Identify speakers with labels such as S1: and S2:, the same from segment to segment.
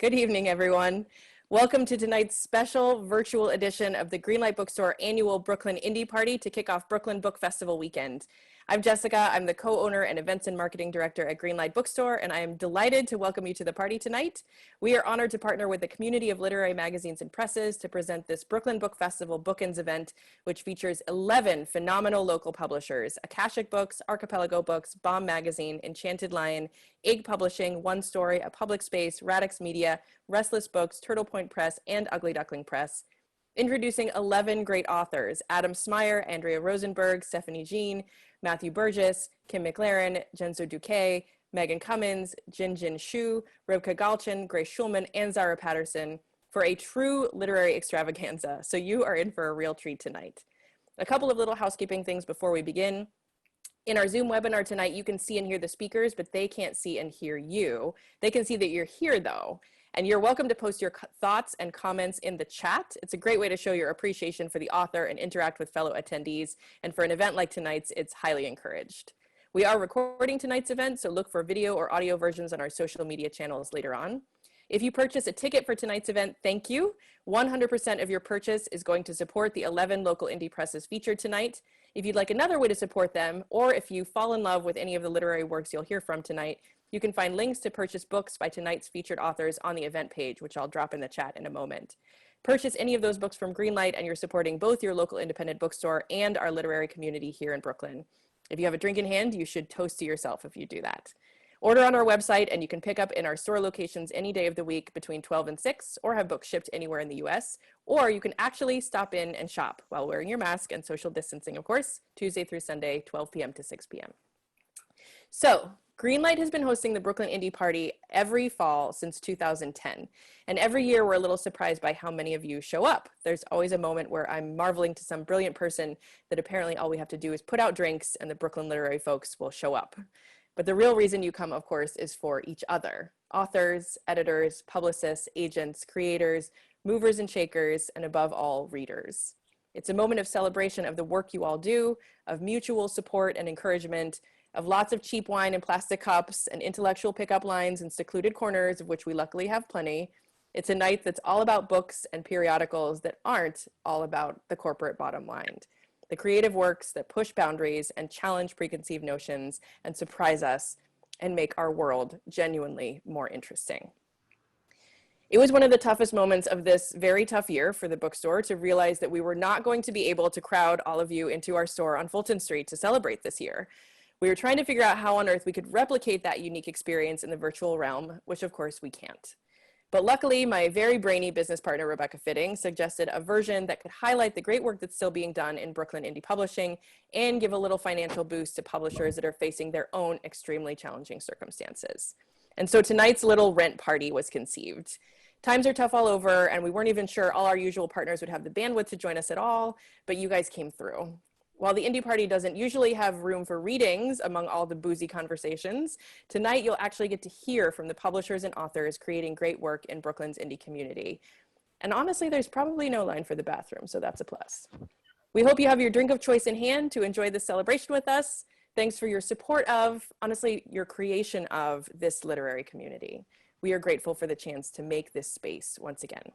S1: Good evening, everyone. Welcome to tonight's special virtual edition of the Greenlight Bookstore annual Brooklyn Indie Party to kick off Brooklyn Book Festival weekend. I'm Jessica. I'm the co-owner and events and marketing director at Greenlight Bookstore, and I am delighted to welcome you to the party tonight. We are honored to partner with the community of literary magazines and presses to present this Brooklyn Book Festival Bookends event, which features 11 phenomenal local publishers: Akashic Books, Archipelago Books, Bomb Magazine, Enchanted Lion, Egg Publishing, One Story, A Public Space, Radix Media, Restless Books, Turtle Point Press, and Ugly Duckling Press. Introducing 11 great authors: Adam Smyer, Andrea Rosenberg, Stephanie Jean, Matthew Burgess, Kim McLarin, Jenzo DuQue, Megan Cummins, Jinjin Shu, Rivka Galchen, Grace Schulman, and Zara Patterson for a true literary extravaganza. So you are in for a real treat tonight. A couple of little housekeeping things before we begin. In our Zoom webinar tonight, you can see and hear the speakers, but they can't see and hear you. They can see that you're here though. And you're welcome to post your thoughts and comments in the chat. It's a great way to show your appreciation for the author and interact with fellow attendees. And for an event like tonight's, it's highly encouraged. We are recording tonight's event, so look for video or audio versions on our social media channels later on. If you purchase a ticket for tonight's event, thank you. 100% of your purchase is going to support the 11 local indie presses featured tonight. If you'd like another way to support them, or if you fall in love with any of the literary works you'll hear from tonight, you can find links to purchase books by tonight's featured authors on the event page, which I'll drop in the chat in a moment. Purchase any of those books from Greenlight and you're supporting both your local independent bookstore and our literary community here in Brooklyn. If you have a drink in hand, you should toast to yourself if you do that. Order on our website and you can pick up in our store locations any day of the week between 12 and 6, or have books shipped anywhere in the US, or you can actually stop in and shop while wearing your mask and social distancing, of course, Tuesday through Sunday, 12 p.m. to 6 p.m. So, Greenlight has been hosting the Brooklyn Indie Party every fall since 2010. And every year we're a little surprised by how many of you show up. There's always a moment where I'm marveling to some brilliant person that apparently all we have to do is put out drinks and the Brooklyn literary folks will show up. But the real reason you come, of course, is for each other: authors, editors, publicists, agents, creators, movers and shakers, and above all, readers. It's a moment of celebration of the work you all do, of mutual support and encouragement, of lots of cheap wine and plastic cups and intellectual pickup lines in secluded corners, of which we luckily have plenty. It's a night that's all about books and periodicals that aren't all about the corporate bottom line. The creative works that push boundaries and challenge preconceived notions and surprise us and make our world genuinely more interesting. It was one of the toughest moments of this very tough year for the bookstore to realize that we were not going to be able to crowd all of you into our store on Fulton Street to celebrate this year. We were trying to figure out how on earth we could replicate that unique experience in the virtual realm, which of course we can't. But luckily, my very brainy business partner, Rebecca Fitting, suggested a version that could highlight the great work that's still being done in Brooklyn indie publishing and give a little financial boost to publishers that are facing their own extremely challenging circumstances. And so tonight's little rent party was conceived. Times are tough all over, and we weren't even sure all our usual partners would have the bandwidth to join us at all, but you guys came through. While the indie party doesn't usually have room for readings among all the boozy conversations, tonight you'll actually get to hear from the publishers and authors creating great work in Brooklyn's indie community. And honestly, there's probably no line for the bathroom, so that's a plus. We hope you have your drink of choice in hand to enjoy this celebration with us. Thanks for your support of, honestly, your creation of this literary community. We are grateful for the chance to make this space once again.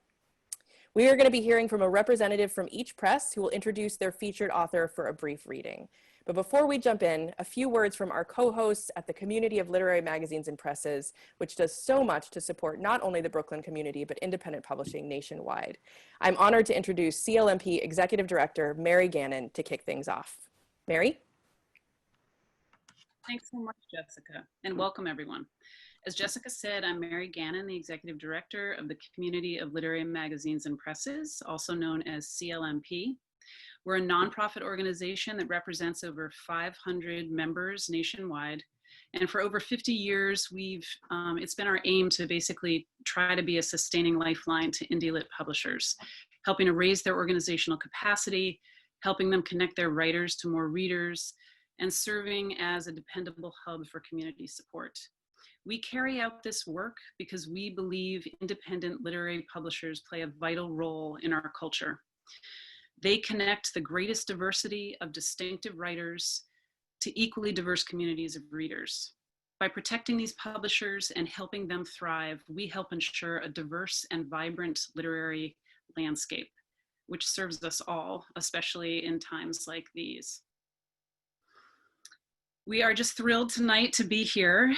S1: We are going to be hearing from a representative from each press who will introduce their featured author for a brief reading. But before we jump in, a few words from our co-hosts at the community of literary magazines and presses, which does so much to support not only the Brooklyn community, but independent publishing nationwide. I'm honored to introduce CLMP Executive Director Mary Gannon to kick things off. Mary?
S2: Thanks so much, Jessica, and welcome everyone. As Jessica said, I'm Mary Gannon, the Executive Director of the Community of Literary Magazines and Presses, also known as CLMP. We're a nonprofit organization that represents over 500 members nationwide. And for over 50 years, it's been our aim to basically try to be a sustaining lifeline to indie lit publishers, helping to raise their organizational capacity, helping them connect their writers to more readers, and serving as a dependable hub for community support. We carry out this work because we believe independent literary publishers play a vital role in our culture. They connect the greatest diversity of distinctive writers to equally diverse communities of readers. By protecting these publishers and helping them thrive, we help ensure a diverse and vibrant literary landscape, which serves us all, especially in times like these. We are just thrilled tonight to be here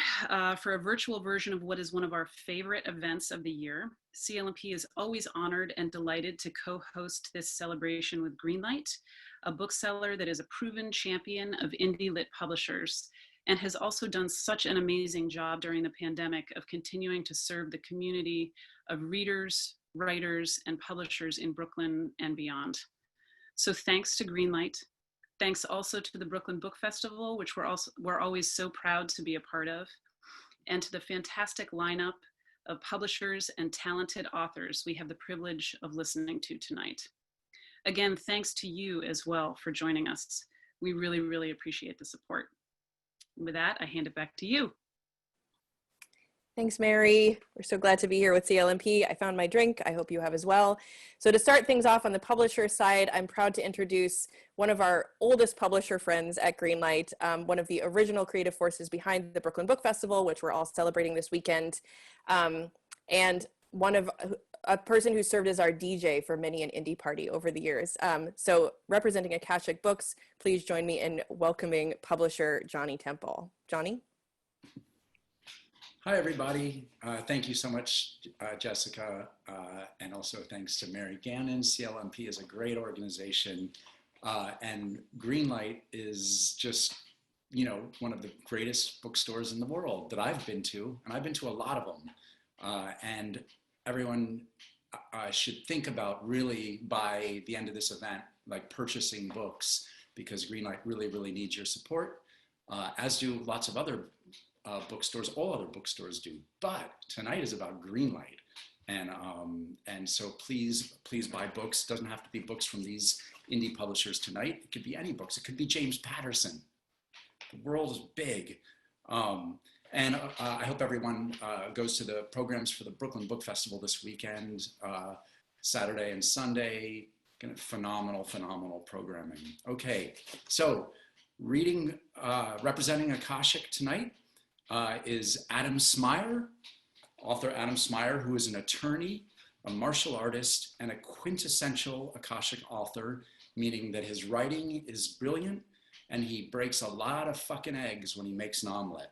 S2: for a virtual version of what is one of our favorite events of the year. CLMP is always honored and delighted to co-host this celebration with Greenlight, a bookseller that is a proven champion of indie lit publishers and has also done such an amazing job during the pandemic of continuing to serve the community of readers, writers, and publishers in Brooklyn and beyond. So thanks to Greenlight. Thanks also to the Brooklyn Book Festival, which we're always so proud to be a part of, and to the fantastic lineup of publishers and talented authors we have the privilege of listening to tonight. Again, thanks to you as well for joining us. We really, really appreciate the support. With that, I hand it back to you.
S1: Thanks, Mary. We're so glad to be here with CLMP. I found my drink. I hope you have as well. So to start things off on the publisher side, I'm proud to introduce one of our oldest publisher friends at Greenlight, one of the original creative forces behind the Brooklyn Book Festival, which we're all celebrating this weekend, and a person who served as our DJ for many an indie party over the years. So representing Akashic Books, please join me in welcoming publisher Johnny Temple. Johnny?
S3: Hi, everybody. Thank you so much, Jessica, and also thanks to Mary Gannon. CLMP is a great organization, and Greenlight is just, you know, one of the greatest bookstores in the world that I've been to, and I've been to a lot of them. And everyone should think about really by the end of this event, like purchasing books, because Greenlight really, really needs your support, as do lots of other bookstores, all other bookstores do, but tonight is about Greenlight, and so please buy books. It doesn't have to be books from these indie publishers tonight. It could be any books. It could be James Patterson. The world is big, and I hope everyone goes to the programs for the Brooklyn Book Festival this weekend, Saturday and Sunday. Phenomenal programming. Okay, so representing Akashic tonight is Adam Smyer, author Adam Smyer, who is an attorney, a martial artist, and a quintessential Akashic author, meaning that his writing is brilliant and he breaks a lot of fucking eggs when he makes an omelet.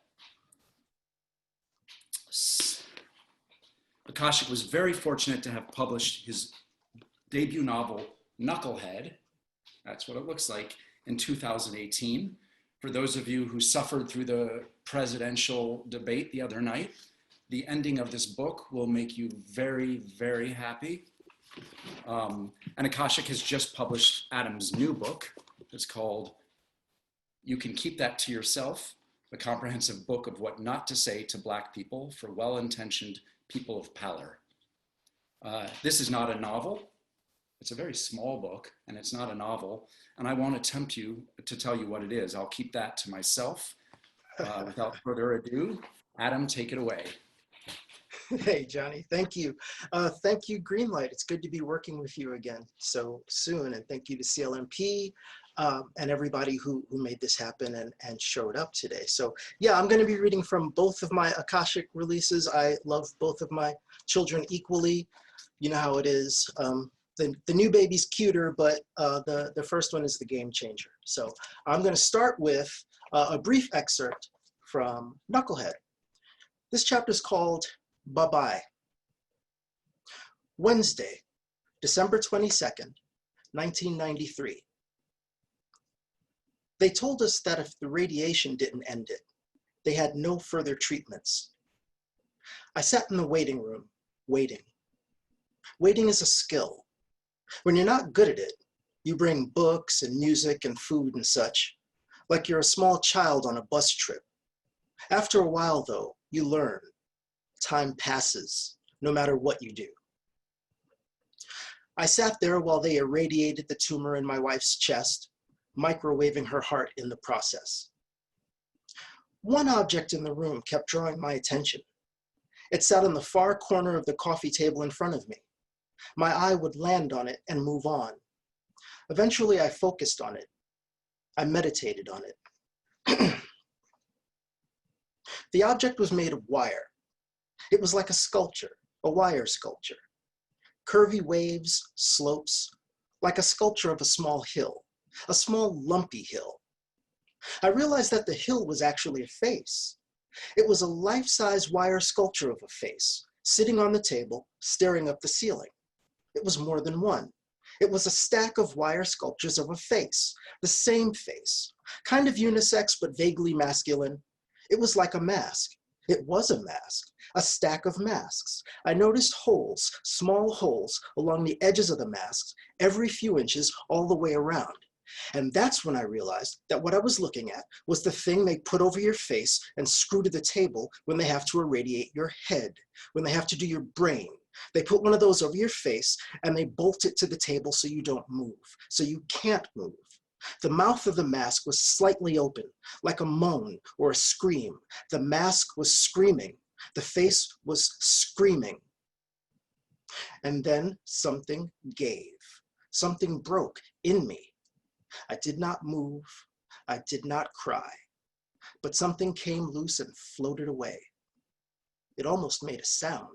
S3: Akashic was very fortunate to have published his debut novel, Knucklehead, that's what it looks like, in 2018. For those of you who suffered through the presidential debate the other night, the ending of this book will make you very, very happy. And Akashic has just published Adam's new book. It's called You Can Keep That to Yourself, a comprehensive book of what not to say to Black people for well-intentioned people of pallor. This is not a novel. It's a very small book, and it's not a novel, and I won't attempt to tell you what it is. I'll keep that to myself. Without further ado, Adam, take it away.
S4: Hey, Johnny, thank you. Thank you, Greenlight. It's good to be working with you again so soon, and thank you to CLMP and everybody who made this happen and showed up today. So yeah, I'm going to be reading from both of my Akashic releases. I love both of my children equally. You know how it is. The new baby's cuter, but the first one is the game changer. So I'm going to start with a brief excerpt from Knucklehead. This chapter is called Bye-Bye. Wednesday, December 22nd, 1993. They told us that if the radiation didn't end it, they had no further treatments. I sat in the waiting room, waiting. Waiting is a skill. When you're not good at it, you bring books and music and food and such, like you're a small child on a bus trip. After a while, though, you learn. Time passes, no matter what you do. I sat there while they irradiated the tumor in my wife's chest, microwaving her heart in the process. One object in the room kept drawing my attention. It sat on the far corner of the coffee table in front of me. My eye would land on it and move on. Eventually, I focused on it. I meditated on it. The object was made of wire. It was like a sculpture, a wire sculpture. Curvy waves, slopes, like a sculpture of a small hill, a small lumpy hill. I realized that the hill was actually a face. It was a life-size wire sculpture of a face, sitting on the table, staring up the ceiling. It was more than one. It was a stack of wire sculptures of a face, the same face, kind of unisex but vaguely masculine. It was like a mask. It was a mask, a stack of masks. I noticed holes, small holes, along the edges of the masks, every few inches all the way around. And that's when I realized that what I was looking at was the thing they put over your face and screw to the table when they have to irradiate your head, when they have to do your brain. They put one of those over your face and they bolt it to the table so you don't move, so you can't move. The mouth of the mask was slightly open, like a moan or a scream. The mask was screaming. The face was screaming. And then something gave. Something broke in me. I did not move. I did not cry. But something came loose and floated away. It almost made a sound.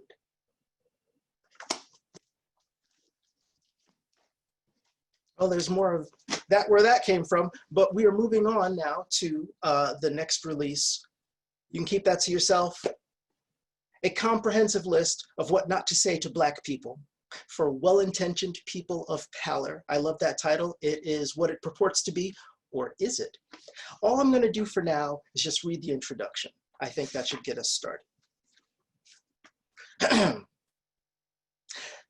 S4: Oh, there's more of that, where that came from, but we are moving on now to the next release. You can keep that to yourself. A comprehensive list of what not to say to Black people for well-intentioned people of pallor. I love that title. It is what it purports to be, or is it? All I'm going to do for now is just read the introduction. I think that should get us started.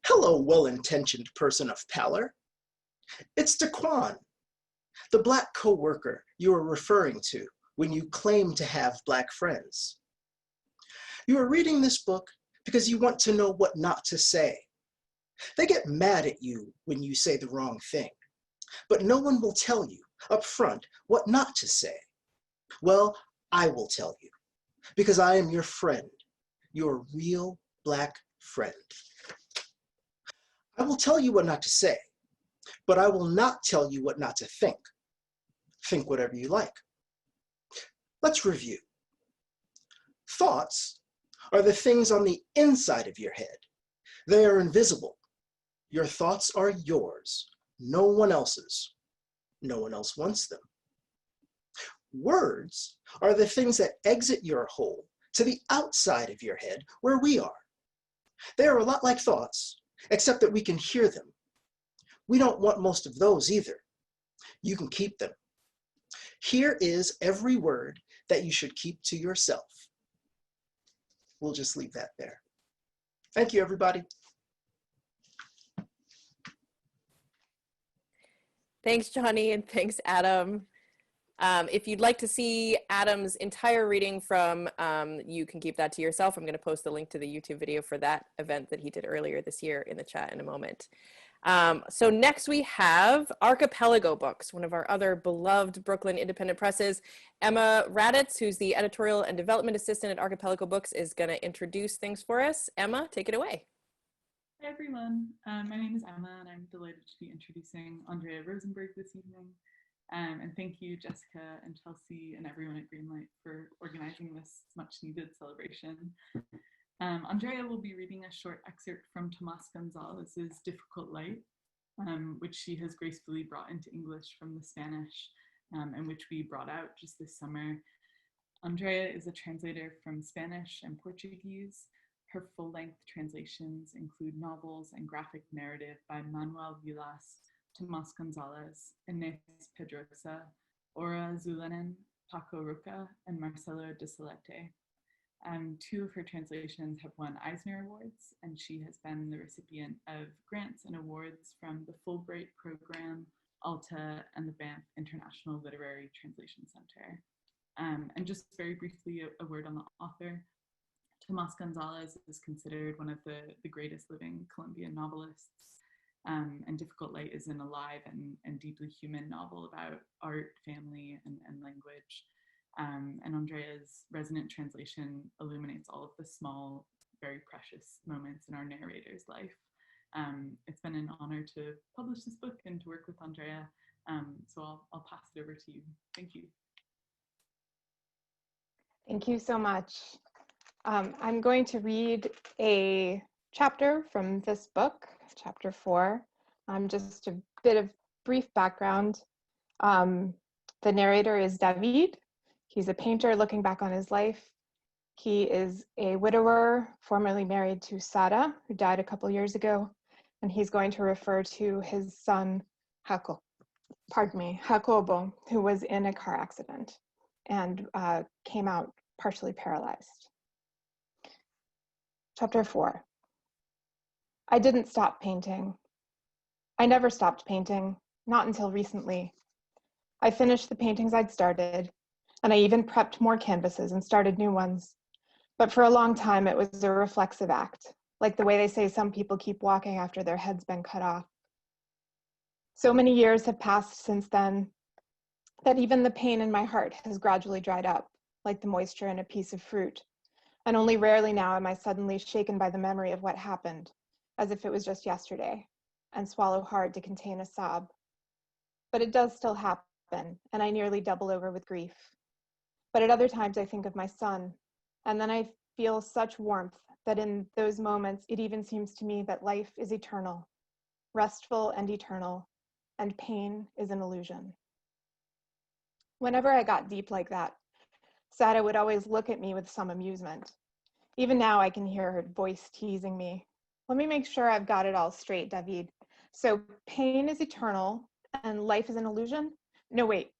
S4: Hello, well-intentioned person of pallor. It's DuQue, the Black co-worker you are referring to when you claim to have Black friends. You are reading this book because you want to know what not to say. They get mad at you when you say the wrong thing, but no one will tell you up front what not to say. Well, I will tell you, because I am your friend, your real Black friend. I will tell you what not to say, but I will not tell you what not to think. Think whatever you like. Let's review. Thoughts are the things on the inside of your head. They are invisible. Your thoughts are yours, no one else's. No one else wants them. Words are the things that exit your hole to the outside of your head, where we are. They are a lot like thoughts, except that we can hear them. We don't want most of those either. You can keep them. Here is every word that you should keep to yourself. We'll just leave that there. Thank you, everybody.
S1: Thanks, Johnny, and thanks, Adam. If you'd like to see Adam's entire reading from You Can Keep That to Yourself, I'm going to post the link to the YouTube video for that event that he did earlier this year in the chat in a moment. So next we have Archipelago Books, one of our other beloved Brooklyn independent presses. Emma Raditz, who's the editorial and development assistant at Archipelago Books, is going to introduce things for us. Emma, take it away.
S5: Hi everyone, my name is Emma and I'm delighted to be introducing Andrea Rosenberg this evening. And thank you, Jessica and Chelsea and everyone at Greenlight for organizing this much needed celebration. Andrea will be reading a short excerpt from Tomás González's Difficult Light, which she has gracefully brought into English from the Spanish, and which we brought out just this summer. Andrea is a translator from Spanish and Portuguese. Her full-length translations include novels and graphic narrative by Manuel Vilas, Tomás González, Inés Pedrosa, Ora Zulanen, Paco Roca, and Marcelo de Salete. Two of her translations have won Eisner Awards, and she has been the recipient of grants and awards from the Fulbright Program, Alta, and the Banff International Literary Translation Center. And just very briefly, a word on the author. Tomás González is considered one of the greatest living Colombian novelists, and Difficult Light is an alive and deeply human novel about art, family, and language. And Andrea's resonant translation illuminates all of the small, very precious moments in our narrator's life. It's been an honor to publish this book and to work with Andrea, so I'll pass it over to you. Thank you.
S6: Thank you so much. I'm going to read a chapter from this book, chapter 4. Just a bit of brief background. The narrator is David. He's a painter looking back on his life. He is a widower, formerly married to Zara, who died a couple years ago, and he's going to refer to his son, Jacobo, who was in a car accident and came out partially paralyzed. Chapter 4. I didn't stop painting. I never stopped painting, not until recently. I finished the paintings I'd started, and I even prepped more canvases and started new ones. But for a long time, it was a reflexive act, like the way they say some people keep walking after their head's been cut off. So many years have passed since then that even the pain in my heart has gradually dried up, like the moisture in a piece of fruit. And only rarely now am I suddenly shaken by the memory of what happened, as if it was just yesterday, and swallow hard to contain a sob. But it does still happen, and I nearly double over with grief. But at other times I think of my son, and then I feel such warmth that in those moments it even seems to me that life is eternal, restful and eternal, and pain is an illusion. Whenever I got deep like that, Zara would always look at me with some amusement. Even now I can hear her voice teasing me. Let me make sure I've got it all straight, David. So pain is eternal and life is an illusion? No, wait,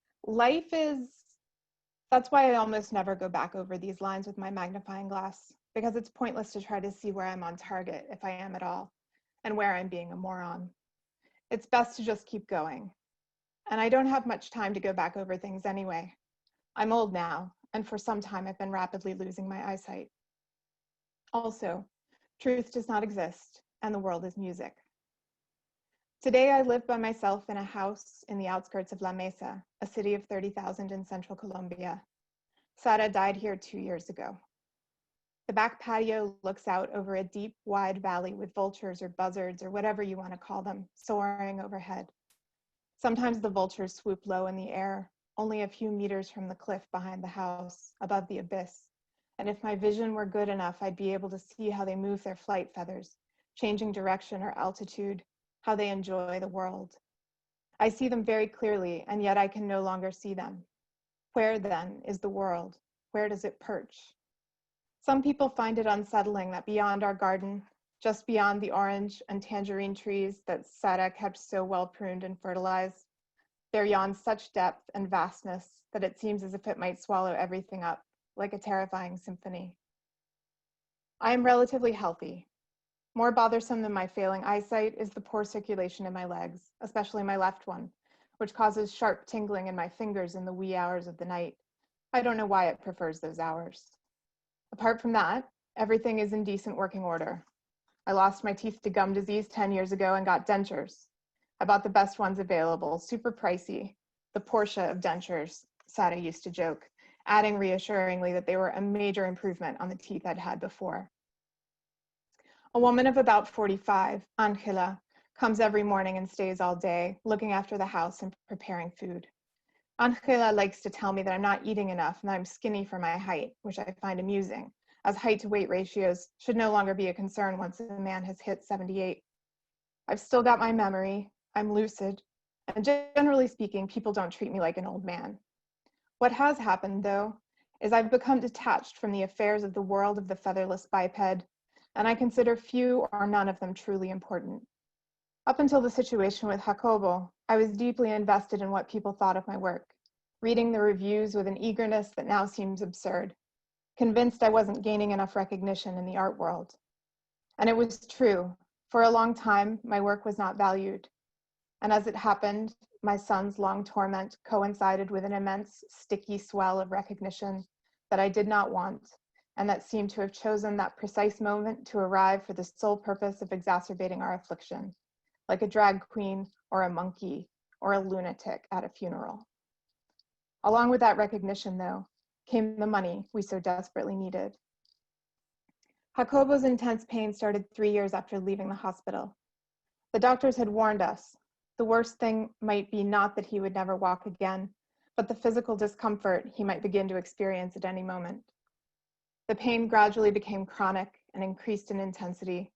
S6: that's why I almost never go back over these lines with my magnifying glass, because it's pointless to try to see where I'm on target, if I am at all, and where I'm being a moron. It's best to just keep going. And I don't have much time to go back over things anyway. I'm old now, and for some time I've been rapidly losing my eyesight. Also, truth does not exist, and the world is music. Today I live by myself in a house in the outskirts of La Mesa, a city of 30,000 in central Colombia. Zara died here 2 years ago. The back patio looks out over a deep, wide valley with vultures or buzzards or whatever you want to call them, soaring overhead. Sometimes the vultures swoop low in the air, only a few meters from the cliff behind the house, above the abyss. And if my vision were good enough, I'd be able to see how they move their flight feathers, changing direction or altitude, how they enjoy the world. I see them very clearly, and yet I can no longer see them. Where then is the world? Where does it perch? Some people find it unsettling that beyond our garden, just beyond the orange and tangerine trees that Zara kept so well pruned and fertilized, there yawns such depth and vastness that it seems as if it might swallow everything up, like a terrifying symphony. I am relatively healthy. More bothersome than my failing eyesight is the poor circulation in my legs, especially my left one, which causes sharp tingling in my fingers in the wee hours of the night. I don't know why it prefers those hours. Apart from that, everything is in decent working order. I lost my teeth to gum disease 10 years ago and got dentures. I bought the best ones available, super pricey, the Porsche of dentures, Zara used to joke, adding reassuringly that they were a major improvement on the teeth I'd had before. A woman of about 45, Angela, comes every morning and stays all day, looking after the house and preparing food. Angela likes to tell me that I'm not eating enough and that I'm skinny for my height, which I find amusing, as height to weight ratios should no longer be a concern once a man has hit 78. I've still got my memory, I'm lucid, and generally speaking, people don't treat me like an old man. What has happened, though, is I've become detached from the affairs of the world of the featherless biped, and I consider few or none of them truly important. Up until the situation with Jacobo, I was deeply invested in what people thought of my work, reading the reviews with an eagerness that now seems absurd, convinced I wasn't gaining enough recognition in the art world. And it was true. For a long time, my work was not valued. And as it happened, my son's long torment coincided with an immense, sticky swell of recognition that I did not want, and that seemed to have chosen that precise moment to arrive for the sole purpose of exacerbating our affliction, like a drag queen or a monkey or a lunatic at a funeral. Along with that recognition, though, came the money we so desperately needed. Jacobo's intense pain started 3 years after leaving the hospital. The doctors had warned us. The worst thing might be not that he would never walk again, but the physical discomfort he might begin to experience at any moment. The pain gradually became chronic and increased in intensity,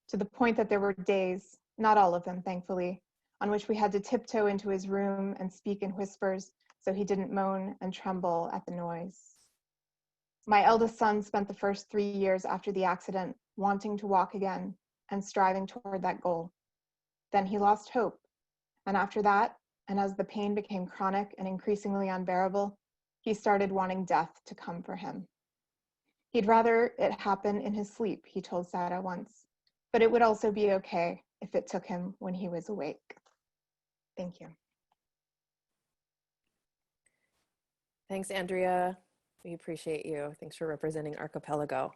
S6: to the point that there were days, not all of them thankfully, on which we had to tiptoe into his room and speak in whispers so he didn't moan and tremble at the noise. My eldest son spent the first 3 years after the accident wanting to walk again and striving toward that goal. Then he lost hope, and after that, and as the pain became chronic and increasingly unbearable, he started wanting death to come for him. He'd rather it happen in his sleep, he told Zara once, but it would also be okay if it took him when he was awake. Thank you.
S1: Thanks, Andrea. We appreciate you. Thanks for representing Archipelago.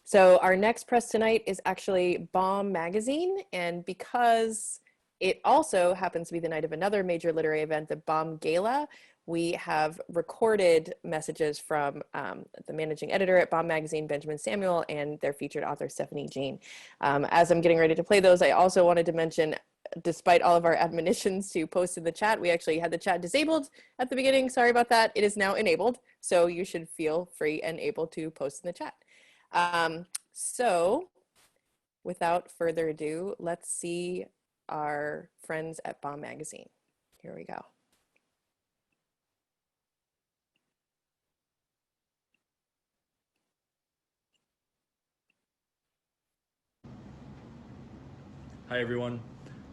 S1: So our next press tonight is actually Bomb Magazine, and because it also happens to be the night of another major literary event, the Bomb Gala, we have recorded messages from the managing editor at Bomb Magazine, Benjamin Samuel, and their featured author, Stephanie Jean. As I'm getting ready to play those, I also wanted to mention, despite all of our admonitions to post in the chat, we actually had the chat disabled at the beginning. Sorry about that. It is now enabled, so you should feel free and able to post in the chat. So without further ado, let's see our friends at Bomb Magazine. Here we go.
S7: Hi everyone,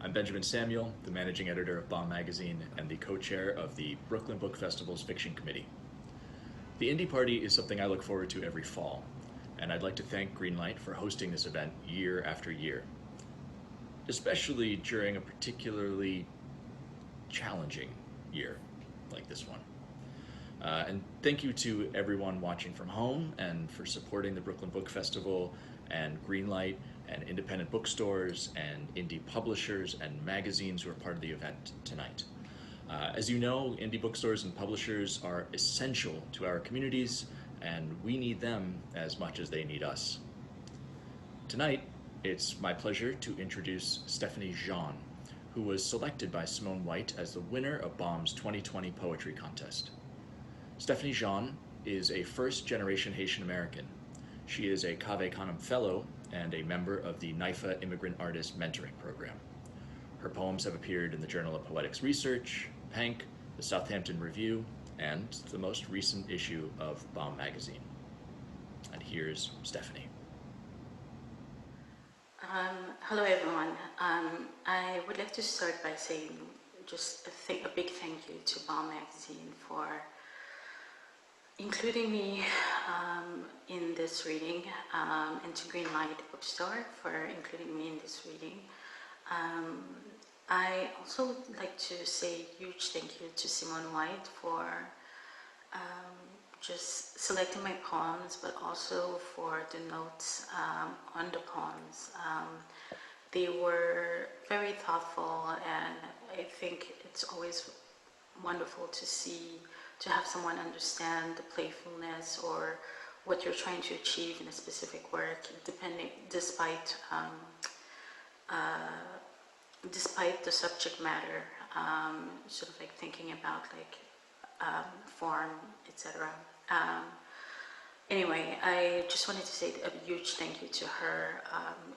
S7: I'm Benjamin Samuel, the managing editor of Bomb Magazine and the co-chair of the Brooklyn Book Festival's Fiction Committee. The Indie Party is something I look forward to every fall, and I'd like to thank Greenlight for hosting this event year after year, especially during a particularly challenging year like this one. And thank you to everyone watching from home and for supporting the Brooklyn Book Festival and Greenlight and independent bookstores and indie publishers and magazines who are part of the event tonight. As you know, indie bookstores and publishers are essential to our communities, and we need them as much as they need us. Tonight, it's my pleasure to introduce Stephanie Jean, who was selected by Simone White as the winner of Bomb's 2020 Poetry Contest. Stephanie Jean is a first-generation Haitian American. She is a Cave Canem Fellow and a member of the NYFA Immigrant Artist Mentoring Program. Her poems have appeared in the Journal of Poetics Research, Pank, the Southampton Review, and the most recent issue of Bomb Magazine. And here's Stephanie.
S8: Hello everyone. I would like to start by saying just a big thank you to Bomb Magazine for including me in this reading, and to Greenlight Bookstore for including me in this reading. I also would like to say a huge thank you to Simone White for just selecting my poems, but also for the notes on the poems. They were very thoughtful, and I think it's always wonderful to have someone understand the playfulness or what you're trying to achieve in a specific work, despite the subject matter, sort of like thinking about like form, etc. Anyway, I just wanted to say a huge thank you to her.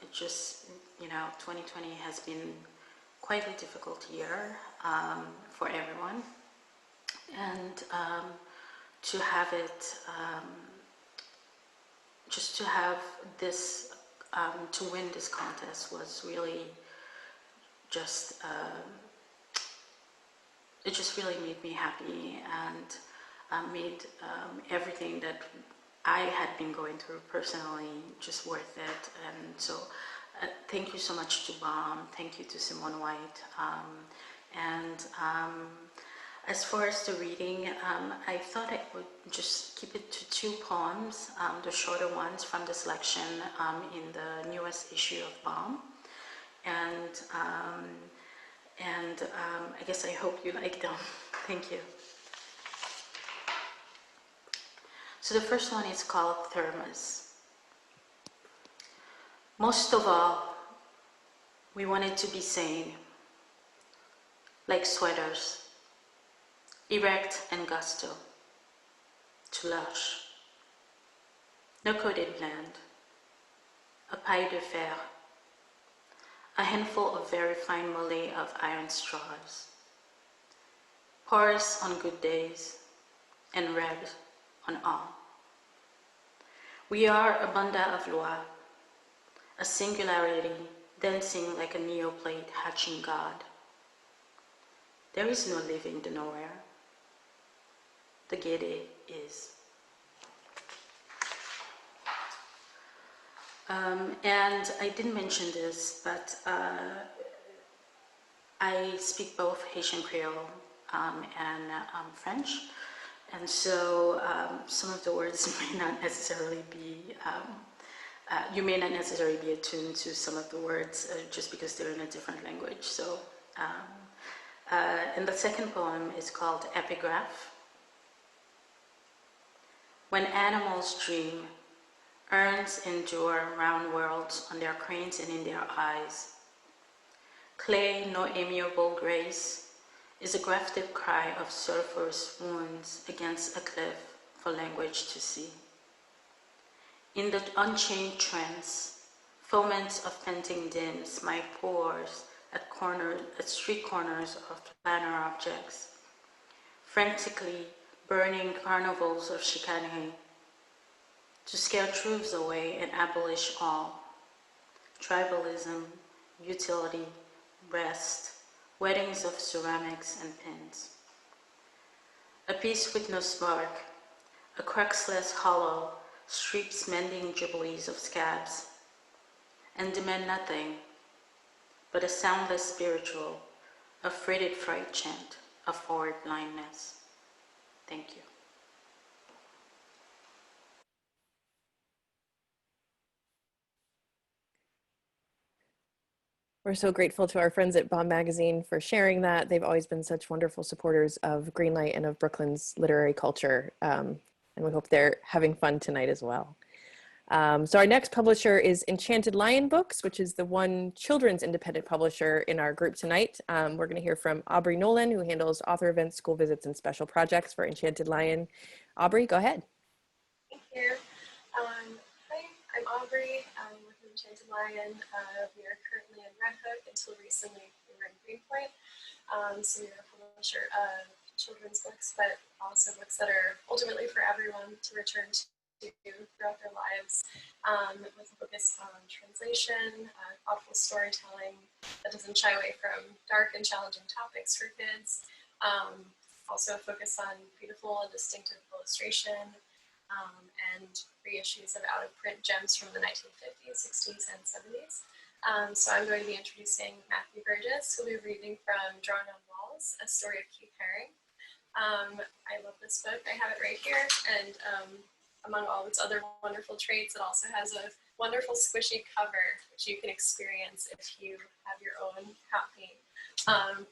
S8: It just, 2020 has been quite a difficult year for everyone. And to have it, just to have this, to win this contest was really just, it just really made me happy and made everything that I had been going through personally just worth it. And so thank you so much to Bomb, thank you to Simone White. As far as the reading, I thought I would just keep it to 2 poems, the shorter ones from the selection in the newest issue of Bomb. And I guess I hope you like them. Thank you. So the first one is called Thermos. Most of all, we wanted to be sane, like sweaters, erect and gusto, to lush. no coated land, a paille de fer, a handful of very fine moly of iron straws, porous on good days, and red on all. We are a banda of loi, a singularity dancing like a neoplate hatching God. There is no living the nowhere. The Gede is. And I didn't mention this, but I speak both Haitian Creole and French. And so some of the words may not necessarily be, you may not necessarily be attuned to some of the words just because they're in a different language. So, and the second poem is called Epigraph. When animals dream, urns endure round worlds on their cranes and in their eyes. Clay, no amiable grace, is a grafted cry of sulphurous wounds against a cliff for language to see. In the unchained trance, foments of panting dims my pores at street corners of planar objects, frantically burning carnivals of chicanery, to scare truths away and abolish all. Tribalism, utility, rest, weddings of ceramics and pins. A piece with no spark, a cruxless hollow, streaks mending jubilees of scabs, and demand nothing but a soundless spiritual, a freighted fright chant of forward blindness. Thank you.
S1: We're so grateful to our friends at Bomb Magazine for sharing that. They've always been such wonderful supporters of Greenlight and of Brooklyn's literary culture. And we hope they're having fun tonight as well. So our next publisher is Enchanted Lion Books, which is the one children's independent publisher in our group tonight. We're going to hear from Aubrey Nolan, who handles author events, school visits, and special projects for Enchanted Lion. Aubrey, go ahead.
S9: Thank you. Hi, I'm Aubrey. I'm with Enchanted Lion. We are currently in Red Hook. Until recently, we were in Greenpoint. So we're a publisher of children's books, but also books that are ultimately for everyone to return to throughout their lives, with a focus on translation, thoughtful storytelling that doesn't shy away from dark and challenging topics for kids. Also a focus on beautiful and distinctive illustration, and reissues of out-of-print gems from the 1950s, 60s, and 70s. So I'm going to be introducing Matthew Burgess, who'll be reading from Drawing on Walls, A Story of Keith Haring. I love this book. I have it right here, and among all its other wonderful traits, it also has a wonderful squishy cover, which you can experience if you have your own copy.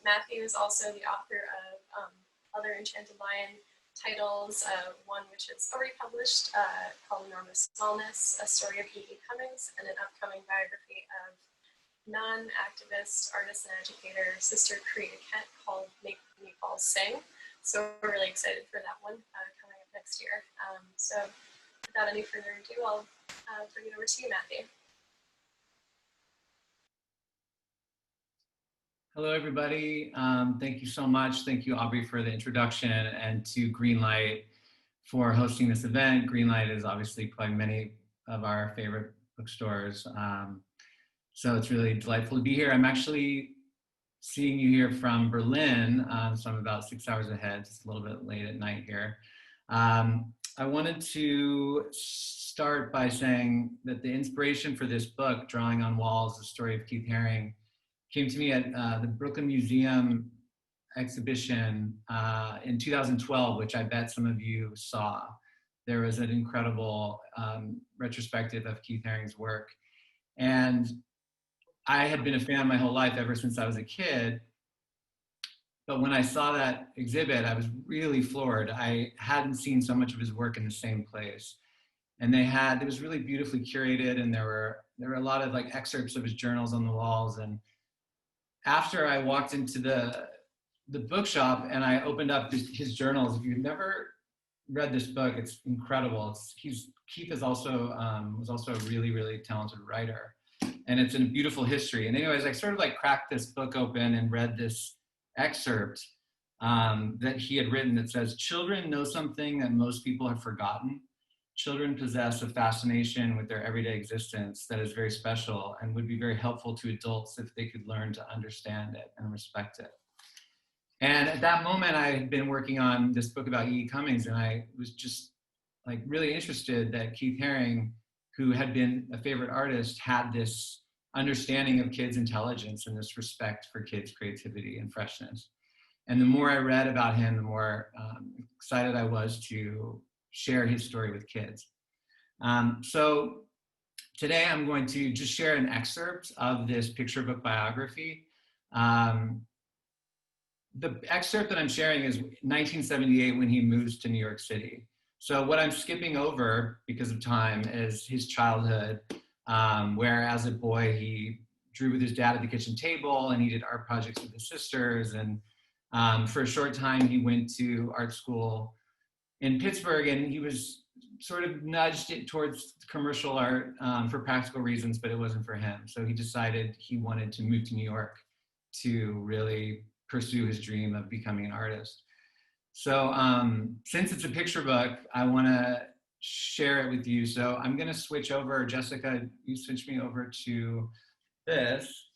S9: Matthew is also the author of other Enchanted Lion titles, one which is already published called Enormous Smallness, A Story of E.E. Cummins, and an upcoming biography of non-activist artist and educator Sister Karina Kent called Make Meatballs Sing. So we're really excited for that one coming up next year. So without any further ado, I'll bring it over to you, Matthew.
S10: Hello, everybody. Thank you so much. Thank you, Aubrey, for the introduction, and to Greenlight for hosting this event. Greenlight is obviously probably many of our favorite bookstores. So it's really delightful to be here. I'm actually seeing you here from Berlin, so I'm about 6 hours ahead, just a little bit late at night here. I wanted to start by saying that the inspiration for this book, Drawing on Walls, The Story of Keith Haring, came to me at the Brooklyn Museum exhibition in 2012, which I bet some of you saw. There was an incredible retrospective of Keith Haring's work. And I had been a fan my whole life ever since I was a kid. But when I saw that exhibit, I was really floored. I hadn't seen so much of his work in the same place. And it was really beautifully curated, and there were a lot of like excerpts of his journals on the walls. And after I walked into the bookshop and I opened up his journals, if you've never read this book. It's incredible. Keith is also was also a really, really talented writer, and it's a beautiful history. And anyways, I sort of like cracked this book open and read this excerpt that he had written that says, "Children know something that most people have forgotten. Children possess a fascination with their everyday existence that is very special and would be very helpful to adults if they could learn to understand it and respect it." And at that moment, I had been working on this book about E. Cummins, and I was just like really interested that Keith Haring, who had been a favorite artist, had this understanding of kids' intelligence and this respect for kids' creativity and freshness. And the more I read about him, the more excited I was to share his story with kids. So today I'm going to just share an excerpt of this picture book biography. The excerpt that I'm sharing is 1978 when he moves to New York City. So what I'm skipping over because of time is his childhood, where as a boy he drew with his dad at the kitchen table and he did art projects with his sisters. And for a short time he went to art school in Pittsburgh, and he was sort of nudged it towards commercial art for practical reasons, but it wasn't for him. So he decided he wanted to move to New York to really pursue his dream of becoming an artist. So since it's a picture book, I want to share it with you. So I'm going to switch over. Jessica, you switch me over to this.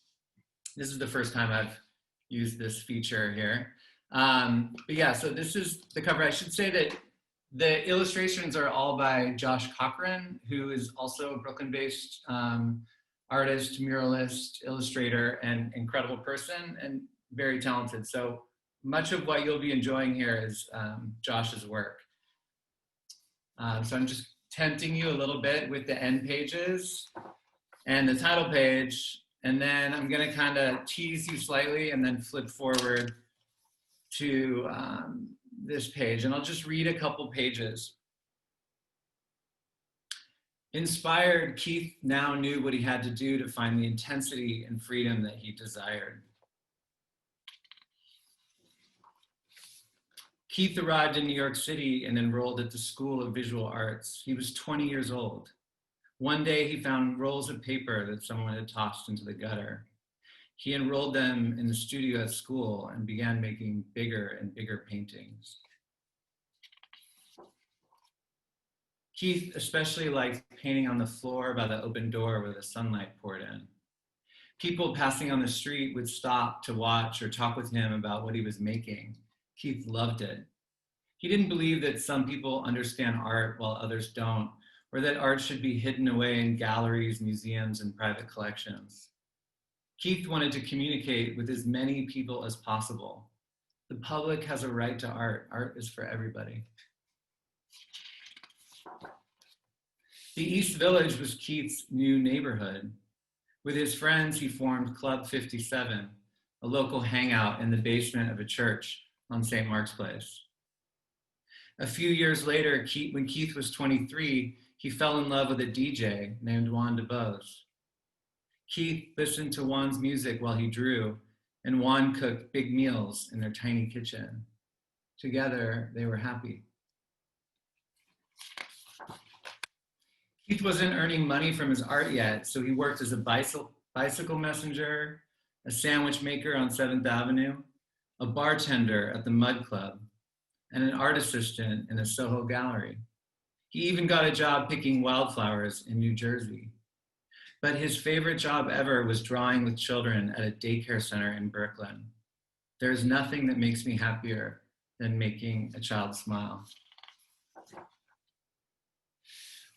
S10: This is the first time I've used this feature here. But yeah, so this is the cover. I should say that the illustrations are all by Josh Cochran, who is also a Brooklyn-based artist, muralist, illustrator, and incredible person, and very talented. So much of what you'll be enjoying here is Josh's work. So I'm just tempting you a little bit with the end pages and the title page, and then I'm gonna kind of tease you slightly and then flip forward to this page, and I'll just read a couple pages. Inspired, Keith now knew what he had to do to find the intensity and freedom that he desired. Keith arrived in New York City and enrolled at the School of Visual Arts. He was 20 years old. One day he found rolls of paper that someone had tossed into the gutter. He enrolled them in the studio at school and began making bigger and bigger paintings. Keith especially liked painting on the floor by the open door where the sunlight poured in. People passing on the street would stop to watch or talk with him about what he was making. Keith loved it. He didn't believe that some people understand art while others don't, or that art should be hidden away in galleries, museums, and private collections. Keith wanted to communicate with as many people as possible. The public has a right to art. Art is for everybody. The East Village was Keith's new neighborhood. With his friends, he formed Club 57, a local hangout in the basement of a church on St. Mark's Place. A few years later, when Keith was 23, he fell in love with a DJ named Juan DeBose. Keith listened to Juan's music while he drew, and Juan cooked big meals in their tiny kitchen. Together, they were happy. Keith wasn't earning money from his art yet, so he worked as a bicycle messenger, a sandwich maker on 7th Avenue, a bartender at the Mud Club, and an art assistant in a Soho gallery. He even got a job picking wildflowers in New Jersey. But his favorite job ever was drawing with children at a daycare center in Brooklyn. There's nothing that makes me happier than making a child smile.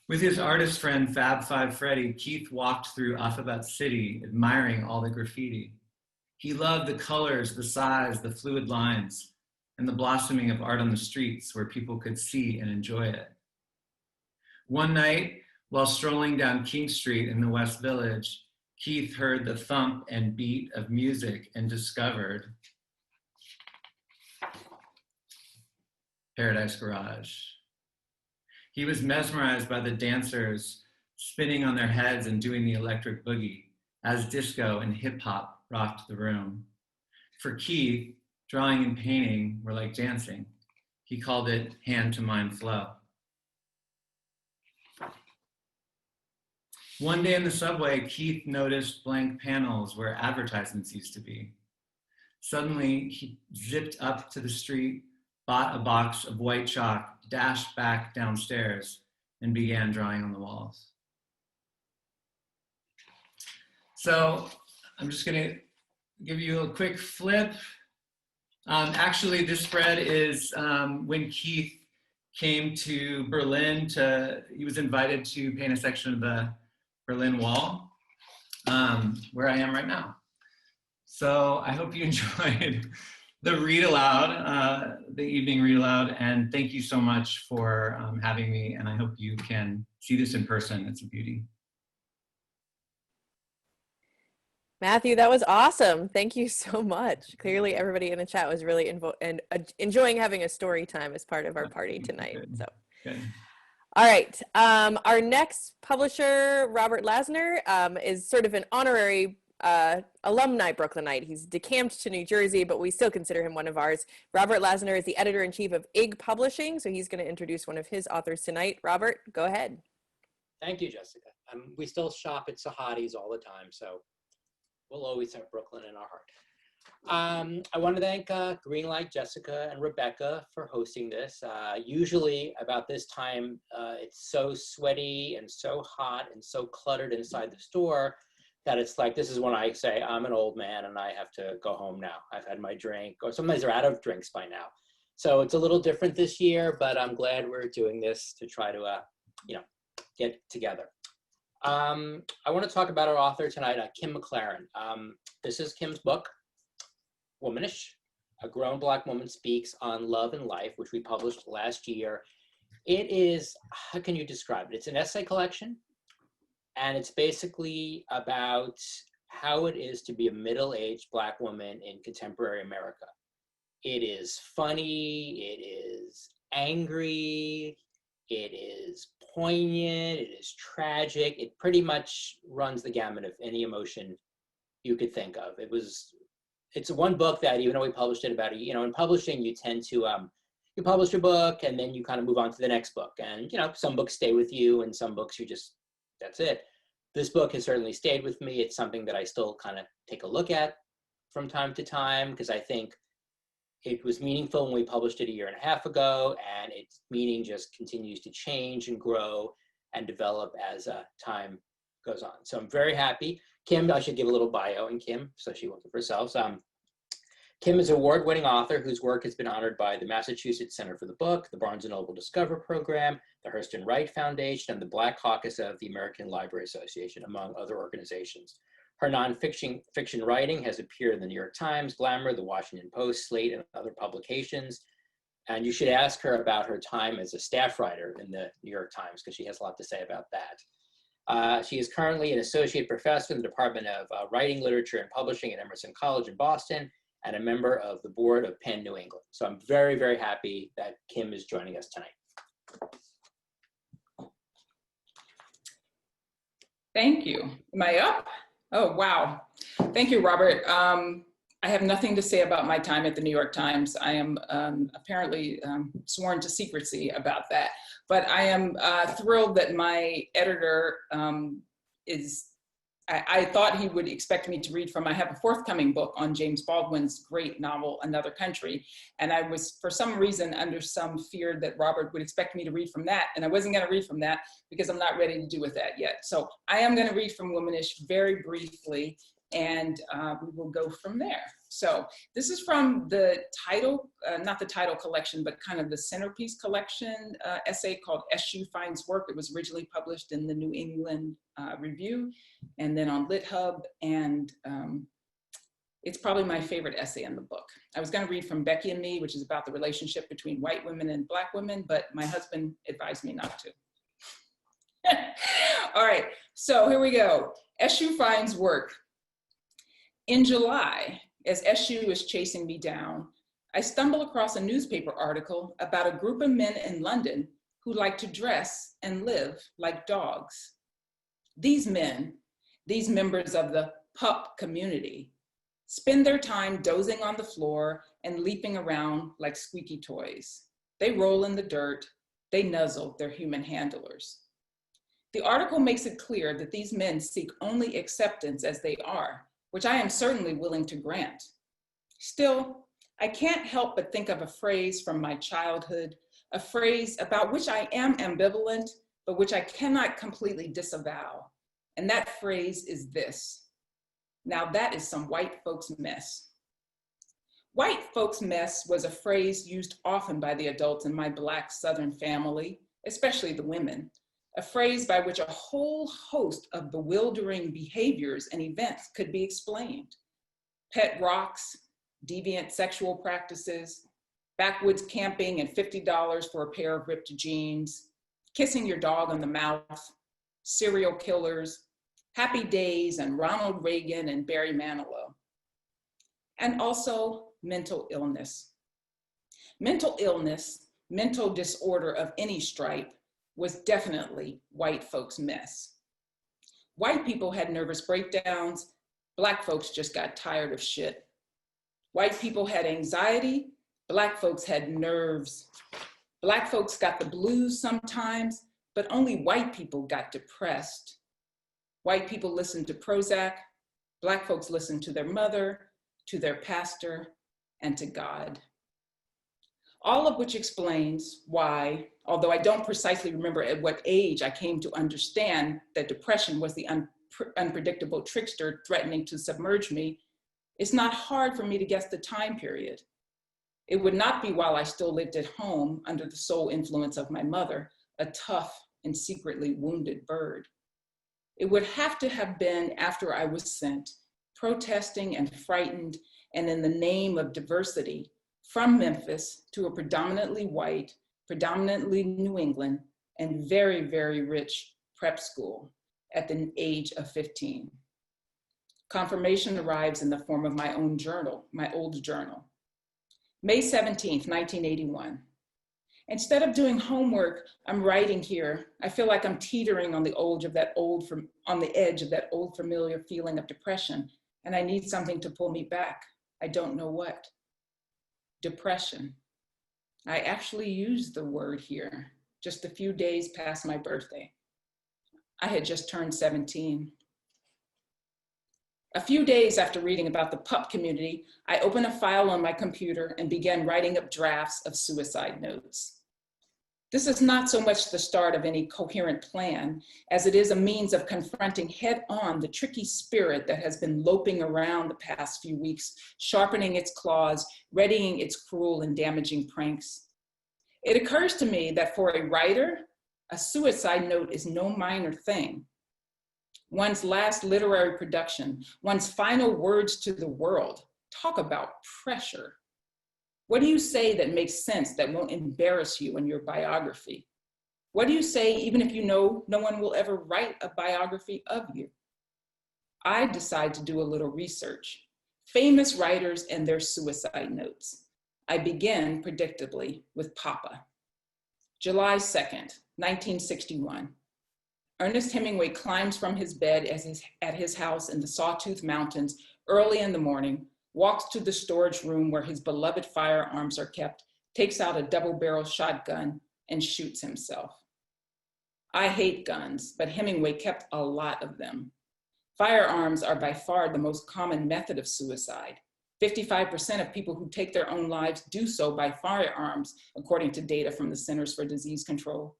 S10: With his artist friend Fab Five Freddy, Keith walked through Alphabet City, admiring all the graffiti. He loved the colors, the size, the fluid lines, and the blossoming of art on the streets where people could see and enjoy it. One night, while strolling down King Street in the West Village, Keith heard the thump and beat of music and discovered Paradise Garage. He was mesmerized by the dancers spinning on their heads and doing the electric boogie as disco and hip hop rocked the room. For Keith, drawing and painting were like dancing. He called it hand to mind flow. One day in the subway, Keith noticed blank panels where advertisements used to be. Suddenly, he zipped up to the street, bought a box of white chalk, dashed back downstairs, and began drawing on the walls. So I'm just gonna give you a quick flip. Actually, this spread is when Keith came to Berlin he was invited to paint a section of the Berlin Wall, where I am right now. So I hope you enjoyed the read aloud, the evening read aloud, and thank you so much for having me, and I hope you can see this in person. It's a beauty.
S1: Matthew, that was awesome. Thank you so much. Clearly, everybody in the chat was really enjoying having a story time as part of our party tonight. So,
S10: Good.
S1: All right. Our next publisher, Robert Lassner, is sort of an honorary alumni Brooklynite. He's decamped to New Jersey, but we still consider him one of ours. Robert Lassner is the editor-in-chief of IG Publishing, so he's going to introduce one of his authors tonight. Robert, go ahead.
S11: Thank you, Jessica. We still shop at Sahadi's all the time, so we'll always have Brooklyn in our heart. I want to thank Greenlight, Jessica, and Rebecca for hosting this. Usually about this time, it's so sweaty and so hot and so cluttered inside the store that it's like, this is when I say, I'm an old man and I have to go home now. I've had my drink, or sometimes they're out of drinks by now. So it's a little different this year, but I'm glad we're doing this to try to, get together. I want to talk about our author tonight, Kim McLarin. This is Kim's book, Womanish, A Grown Black Woman Speaks on Love and Life, which we published last year. It is, how can you describe it? It's an essay collection, and it's basically about how it is to be a middle-aged Black woman in contemporary America. It is funny, it is angry, it is poignant, it is tragic. It pretty much runs the gamut of any emotion you could think of. It's one book that, even though we published it about in publishing, you tend to, you publish a book and then you kind of move on to the next book. And, some books stay with you and some books that's it. This book has certainly stayed with me. It's something that I still kind of take a look at from time to time, because I think it was meaningful when we published it 1.5 years ago, and its meaning just continues to change and grow and develop as time goes on. So I'm very happy. Kim, I should give a little bio on Kim, so she will give herself. Kim is an award-winning author whose work has been honored by the Massachusetts Center for the Book, the Barnes & Noble Discover Program, the Hurston Wright Foundation, and the Black Caucus of the American Library Association, among other organizations. Her nonfiction writing has appeared in the New York Times, Glamour, the Washington Post, Slate, and other publications. And you should ask her about her time as a staff writer in the New York Times, because she has a lot to say about that. She is currently an associate professor in the Department of Writing, Literature, and Publishing at Emerson College in Boston, and a member of the board of PEN New England. So I'm very, very happy that Kim is joining us tonight.
S12: Thank you. Am I up? Oh, wow. Thank you, Robert. I have nothing to say about my time at the New York Times. I am apparently sworn to secrecy about that. But I am thrilled that my editor I thought he would expect me to read from, I have a forthcoming book on James Baldwin's great novel, Another Country. And I was, for some reason, under some fear that Robert would expect me to read from that. And I wasn't going to read from that because I'm not ready to do with that yet. So I am going to read from Womanish very briefly, and we will go from there. So this is from the title, not the title collection, but kind of the centerpiece collection essay called Shu Finds Work. It was originally published in the New England Review and then on LitHub, and it's probably my favorite essay in the book. I was going to read from Becky and Me, which is about the relationship between white women and Black women, but my husband advised me not to. All right, so here we go. Shu Finds Work. In July, as Shu is chasing me down, I stumble across a newspaper article about a group of men in London who like to dress and live like dogs. These men, these members of the pup community, spend their time dozing on the floor and leaping around like squeaky toys. They roll in the dirt. They nuzzle their human handlers. The article makes it clear that these men seek only acceptance as they are, which I am certainly willing to grant. Still, I can't help but think of a phrase from my childhood, a phrase about which I am ambivalent, but which I cannot completely disavow. And that phrase is this: now that is some white folks' mess. White folks' mess was a phrase used often by the adults in my Black Southern family, especially the women, a phrase by which a whole host of bewildering behaviors and events could be explained. Pet rocks, deviant sexual practices, backwoods camping and $50 for a pair of ripped jeans, kissing your dog on the mouth, serial killers, Happy Days and Ronald Reagan and Barry Manilow. And also mental illness. Mental illness, mental disorder of any stripe, was definitely white folks' mess. White people had nervous breakdowns. Black folks just got tired of shit. White people had anxiety. Black folks had nerves. Black folks got the blues sometimes, but only white people got depressed. White people listened to Prozac. Black folks listened to their mother, to their pastor, and to God. All of which explains why, although I don't precisely remember at what age I came to understand that depression was the unpredictable trickster threatening to submerge me, it's not hard for me to guess the time period. It would not be while I still lived at home under the sole influence of my mother, a tough and secretly wounded bird. It would have to have been after I was sent, protesting and frightened, and in the name of diversity, from Memphis to a predominantly white, predominantly New England, and very, very rich prep school at the age of 15. Confirmation arrives in the form of my own journal, my old journal. May 17th, 1981. Instead of doing homework, I'm writing here. I feel like I'm teetering on the edge of that old familiar feeling of depression, and I need something to pull me back. I don't know what. Depression. I actually used the word here just a few days past my birthday. I had just turned 17. A few days after reading about the pup community, I opened a file on my computer and began writing up drafts of suicide notes. This is not so much the start of any coherent plan as it is a means of confronting head-on the tricky spirit that has been loping around the past few weeks, sharpening its claws, readying its cruel and damaging pranks. It occurs to me that for a writer, a suicide note is no minor thing. One's last literary production, one's final words to the world. Talk about pressure. What do you say that makes sense that won't embarrass you in your biography? What do you say even if you know no one will ever write a biography of you? I decide to do a little research. Famous writers and their suicide notes. I begin, predictably, with Papa. July 2nd, 1961. Ernest Hemingway climbs from his bed at his house in the Sawtooth Mountains early in the morning, walks to the storage room where his beloved firearms are kept, takes out a double-barrel shotgun, and shoots himself. I hate guns, but Hemingway kept a lot of them. Firearms are by far the most common method of suicide. 55% of people who take their own lives do so by firearms, according to data from the Centers for Disease Control.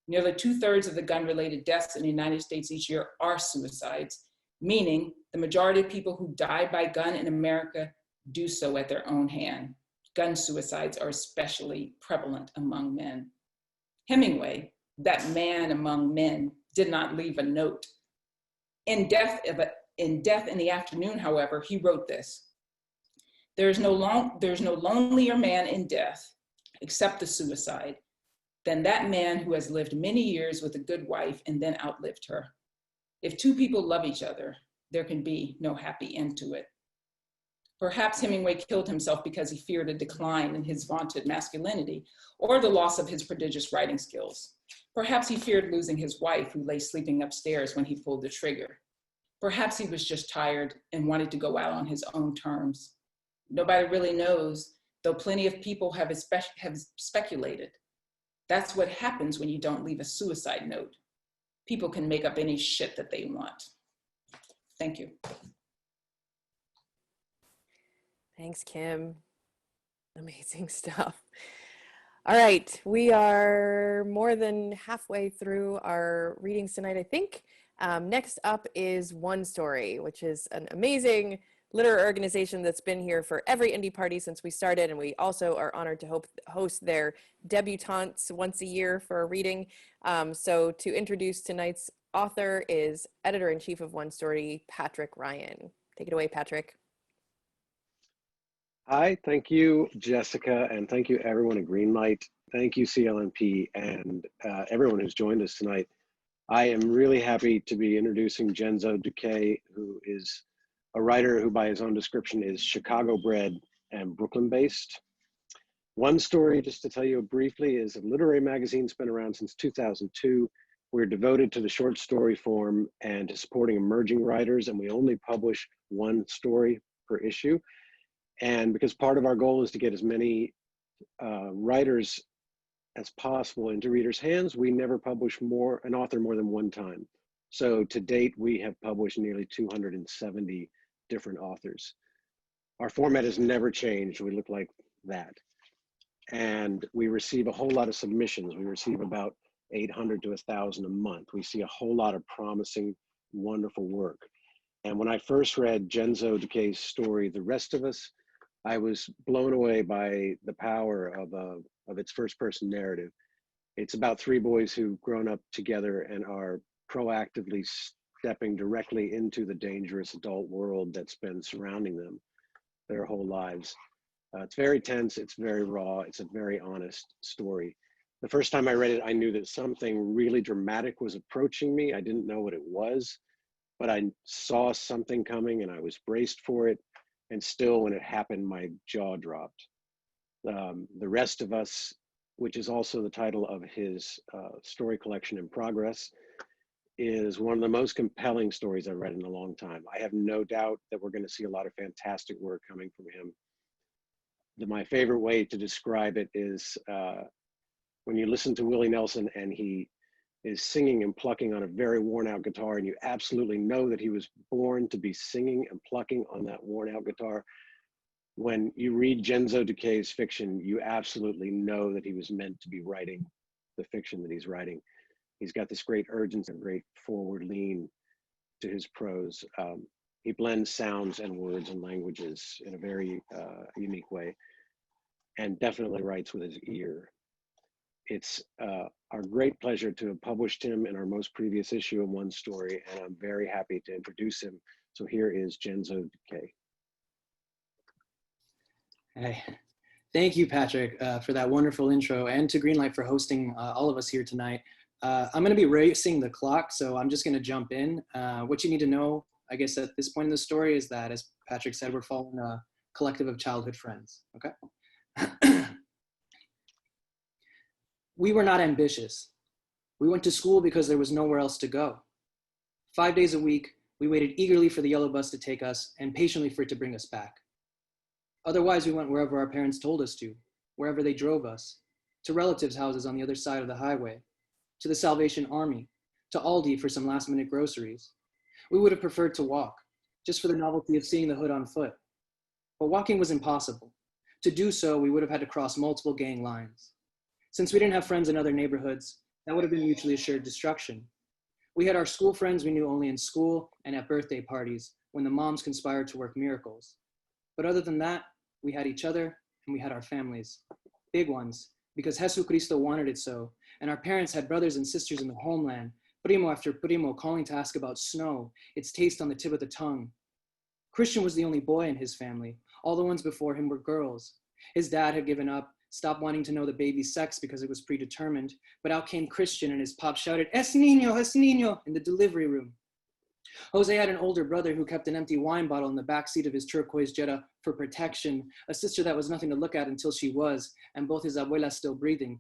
S12: Nearly 2/3 of the gun-related deaths in the United States each year are suicides, meaning the majority of people who die by gun in America do so at their own hand. Gun suicides are especially prevalent among men. Hemingway, that man among men, did not leave a note. In Death in the Afternoon, however, he wrote this: there's no lonelier man in death, except the suicide, than that man who has lived many years with a good wife and then outlived her. If two people love each other, there can be no happy end to it. Perhaps Hemingway killed himself because he feared a decline in his vaunted masculinity or the loss of his prodigious writing skills. Perhaps he feared losing his wife, who lay sleeping upstairs when he pulled the trigger. Perhaps he was just tired and wanted to go out on his own terms. Nobody really knows, though plenty of people have speculated. That's what happens when you don't leave a suicide note. People can make up any shit that they want. Thank you.
S1: Thanks, Kim. Amazing stuff. All right, we are more than halfway through our readings tonight, I think. Next up is One Story, which is an amazing literary organization that's been here for every indie party since we started, and we also are honored to host their debutantes once a year for a reading. So to introduce tonight's author is Editor-in-Chief of One Story, Patrick Ryan. Take it away, Patrick.
S13: Hi, thank you, Jessica, and thank you everyone at Greenlight. Thank you, CLMP, and everyone who's joined us tonight. I am really happy to be introducing Jenzo DuQue, who is a writer who by his own description is Chicago-bred and Brooklyn-based. One Story, just to tell you briefly, is a literary magazine that's been around since 2002. We're devoted to the short story form and to supporting emerging writers, and we only publish one story per issue. And because part of our goal is to get as many writers as possible into readers' hands, we never publish an author more than one time. So to date, we have published nearly 270 different authors. Our format has never changed. We look like that. And we receive a whole lot of submissions. We receive about 800 to 1,000 a month. We see a whole lot of promising, wonderful work. And when I first read Jenzo DuQue's story, The Rest of Us, I was blown away by the power of its first-person narrative. It's about three boys who've grown up together and are proactively stepping directly into the dangerous adult world that's been surrounding them their whole lives. It's very tense, it's very raw, it's a very honest story. The first time I read it, I knew that something really dramatic was approaching me. I didn't know what it was, but I saw something coming and I was braced for it. And still, when it happened, my jaw dropped. The Rest of Us, which is also the title of his story collection in progress, is one of the most compelling stories I've read in a long time. I have no doubt that we're going to see a lot of fantastic work coming from him. My favorite way to describe it is when you listen to Willie Nelson and he is singing and plucking on a very worn out guitar, and you absolutely know that he was born to be singing and plucking on that worn out guitar. When you read Jenzo DuQue's fiction, you absolutely know that he was meant to be writing the fiction that he's writing. He's got this great urgency and great forward lean to his prose. He blends sounds and words and languages in a very unique way, and definitely writes with his ear. It's our great pleasure to have published him in our most previous issue of One Story, and I'm very happy to introduce him. So here is Jenzo DuQue.
S14: Hey, thank you, Patrick, for that wonderful intro, and to Greenlight for hosting all of us here tonight. I'm going to be racing the clock, so I'm just going to jump in. What you need to know, I guess, at this point in the story is that, as Patrick said, we're following a collective of childhood friends, okay? We were not ambitious. We went to school because there was nowhere else to go. 5 days a week, we waited eagerly for the yellow bus to take us and patiently for it to bring us back. Otherwise, we went wherever our parents told us to, wherever they drove us, to relatives' houses on the other side of the highway, to the Salvation Army, to Aldi for some last-minute groceries. We would have preferred to walk, just for the novelty of seeing the hood on foot. But walking was impossible. To do so, we would have had to cross multiple gang lines. Since we didn't have friends in other neighborhoods, that would have been mutually assured destruction. We had our school friends we knew only in school and at birthday parties when the moms conspired to work miracles. But other than that, we had each other and we had our families, big ones, because Jesucristo wanted it so, and our parents had brothers and sisters in the homeland, primo after primo calling to ask about snow, its taste on the tip of the tongue. Christian was the only boy in his family. All the ones before him were girls. His dad had given up, stopped wanting to know the baby's sex because it was predetermined, but out came Christian and his pop shouted, es niño, in the delivery room. Jose had an older brother who kept an empty wine bottle in the backseat of his turquoise Jetta for protection, a sister that was nothing to look at until she was, and both his abuelas still breathing.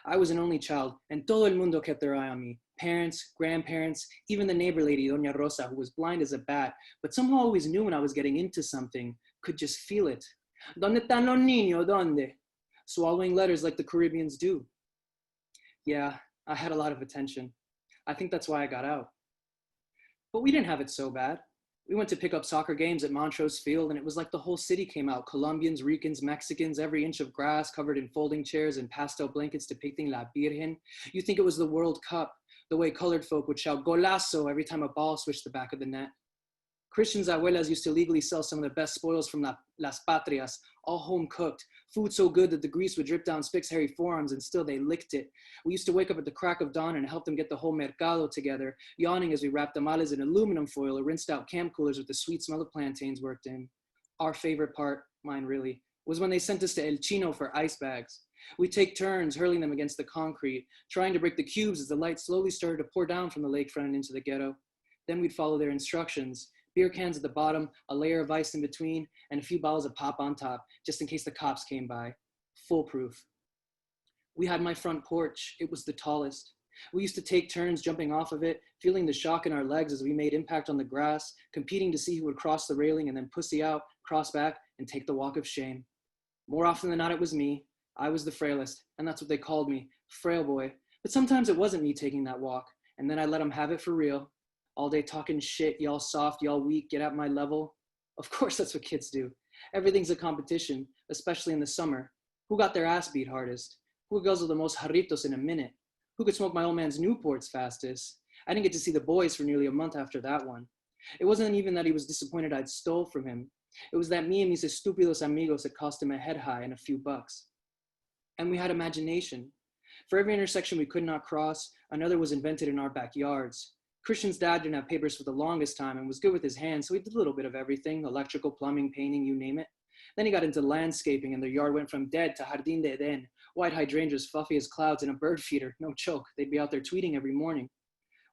S14: I was an only child, and todo el mundo kept their eye on me. Parents, grandparents, even the neighbor lady, Doña Rosa, who was blind as a bat, but somehow always knew when I was getting into something, could just feel it. ¿Dónde están los niños? ¿Dónde? Swallowing letters like the Caribbeans do. Yeah, I had a lot of attention. I think that's why I got out. But we didn't have it so bad. We went to pick up soccer games at Montrose Field, and it was like the whole city came out. Colombians, Ricans, Mexicans, every inch of grass covered in folding chairs and pastel blankets depicting La Virgen. You think it was the World Cup, the way colored folk would shout golazo every time a ball switched the back of the net. Christians' abuelas used to legally sell some of the best spoils from Las Patrias, all home cooked, food so good that the grease would drip down Spick's hairy forearms and still they licked it. We used to wake up at the crack of dawn and help them get the whole mercado together, yawning as we wrapped tamales in aluminum foil or rinsed out camp coolers with the sweet smell of plantains worked in. Our favorite part, mine really, was when they sent us to El Chino for ice bags. We'd take turns hurling them against the concrete, trying to break the cubes as the light slowly started to pour down from the lakefront and into the ghetto. Then we'd follow their instructions. Beer cans at the bottom, a layer of ice in between, and a few bottles of pop on top, just in case the cops came by. Foolproof. We had my front porch. It was the tallest. We used to take turns jumping off of it, feeling the shock in our legs as we made impact on the grass, competing to see who would cross the railing and then pussy out, cross back, and take the walk of shame. More often than not, it was me. I was the frailest, and that's what they called me, frail boy. But sometimes it wasn't me taking that walk, and then I let them have it for real. All day talking shit, y'all soft, y'all weak, get at my level. Of course, that's what kids do. Everything's a competition, especially in the summer. Who got their ass beat hardest? Who could guzzle the most jarritos in a minute? Who could smoke my old man's Newports fastest? I didn't get to see the boys for nearly a month after that one. It wasn't even that he was disappointed I'd stole from him. It was that me and mis estúpidos amigos had cost him a head high and a few bucks. And we had imagination. For every intersection we could not cross, another was invented in our backyards. Christian's dad didn't have papers for the longest time and was good with his hands, so he did a little bit of everything, electrical, plumbing, painting, you name it. Then he got into landscaping and their yard went from dead to Jardín de Edén, white hydrangeas fluffy as clouds and a bird feeder, no joke. They'd be out there tweeting every morning.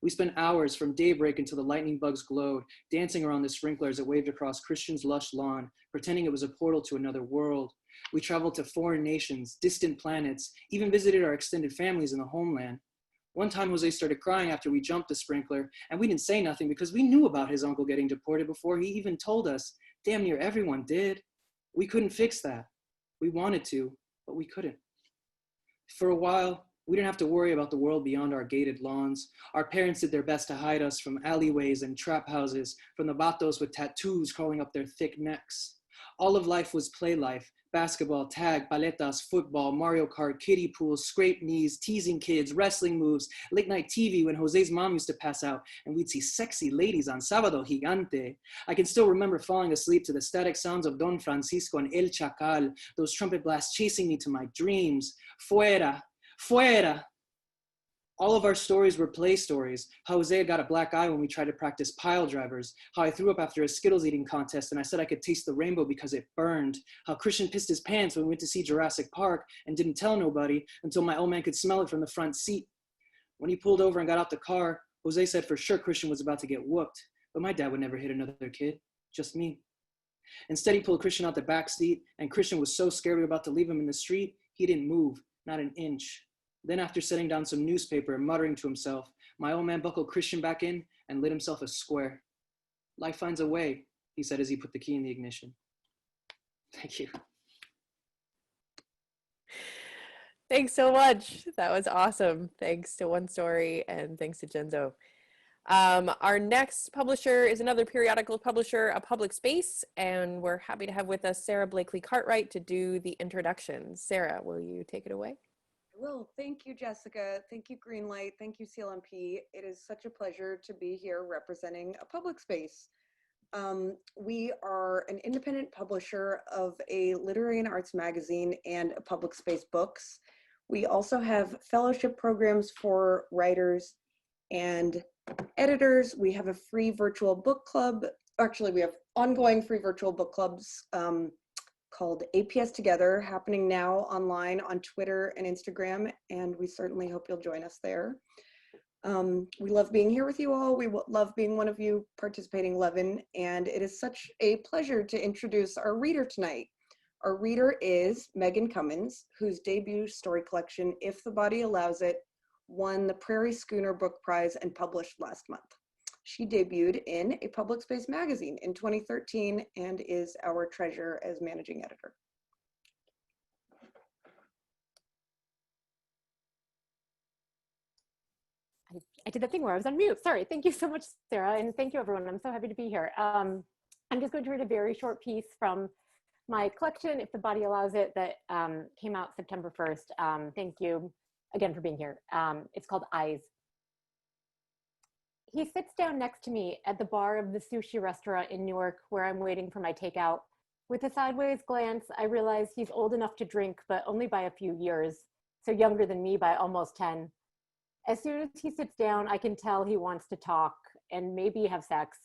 S14: We spent hours from daybreak until the lightning bugs glowed, dancing around the sprinklers that waved across Christian's lush lawn, pretending it was a portal to another world. We traveled to foreign nations, distant planets, even visited our extended families in the homeland. One time Jose started crying after we jumped the sprinkler, and we didn't say nothing because we knew about his uncle getting deported before he even told us. Damn near everyone did. We couldn't fix that. We wanted to, but we couldn't. For a while, we didn't have to worry about the world beyond our gated lawns. Our parents did their best to hide us from alleyways and trap houses, from the vatos with tattoos crawling up their thick necks. All of life was play life. Basketball, tag, paletas, football, Mario Kart, kiddie pools, scraped knees, teasing kids, wrestling moves, late night TV when Jose's mom used to pass out and we'd see sexy ladies on Sábado Gigante. I can still remember falling asleep to the static sounds of Don Francisco and El Chacal, those trumpet blasts chasing me to my dreams. Fuera, fuera. All of our stories were play stories. How Jose got a black eye when we tried to practice pile drivers. How I threw up after a Skittles eating contest and I said I could taste the rainbow because it burned. How Christian pissed his pants when we went to see Jurassic Park and didn't tell nobody until my old man could smell it from the front seat. When he pulled over and got out the car, Jose said for sure Christian was about to get whooped, but my dad would never hit another kid, just me. Instead, he pulled Christian out the back seat and Christian was so scared we were about to leave him in the street, he didn't move, not an inch. Then after setting down some newspaper and muttering to himself, my old man buckled Christian back in and lit himself a square. Life finds a way, he said as he put the key in the ignition. Thank you.
S1: Thanks so much. That was awesome. Thanks to One Story and thanks to Jenzo. Our next publisher is another periodical publisher, A Public Space, and we're happy to have with us Sarah Blakely Cartwright to do the introductions. Sarah, will you take it away?
S15: Well, thank you, Jessica. Thank you, Greenlight. Thank you, CLMP. It is such a pleasure to be here representing A Public Space. We are an independent publisher of a literary and arts magazine and A Public Space books. We also have fellowship programs for writers and editors. We have a free virtual book club. Actually, we have ongoing free virtual book clubs called APS Together, happening now online on Twitter and Instagram, and we certainly hope you'll join us there. We love being here with you all. We love being one of you participating 11, and it is such a pleasure to introduce our reader tonight. Our reader is Megan Cummins, whose debut story collection, If the Body Allows It, won the Prairie Schooner Book Prize and published last month. She debuted in a public space magazine in 2013 and is our treasurer as managing editor.
S16: I did that thing where I was on mute. Sorry. Thank you so much, Sarah. And thank you, everyone. I'm so happy to be here. I'm just going to read a very short piece from my collection, if the body allows it, that came out September 1st. Thank you again for being here. It's called Eyes. He sits down next to me at the bar of the sushi restaurant in Newark where I'm waiting for my takeout. With a sideways glance, I realize he's old enough to drink, but only by a few years, so younger than me by almost 10. As soon as he sits down, I can tell he wants to talk and maybe have sex.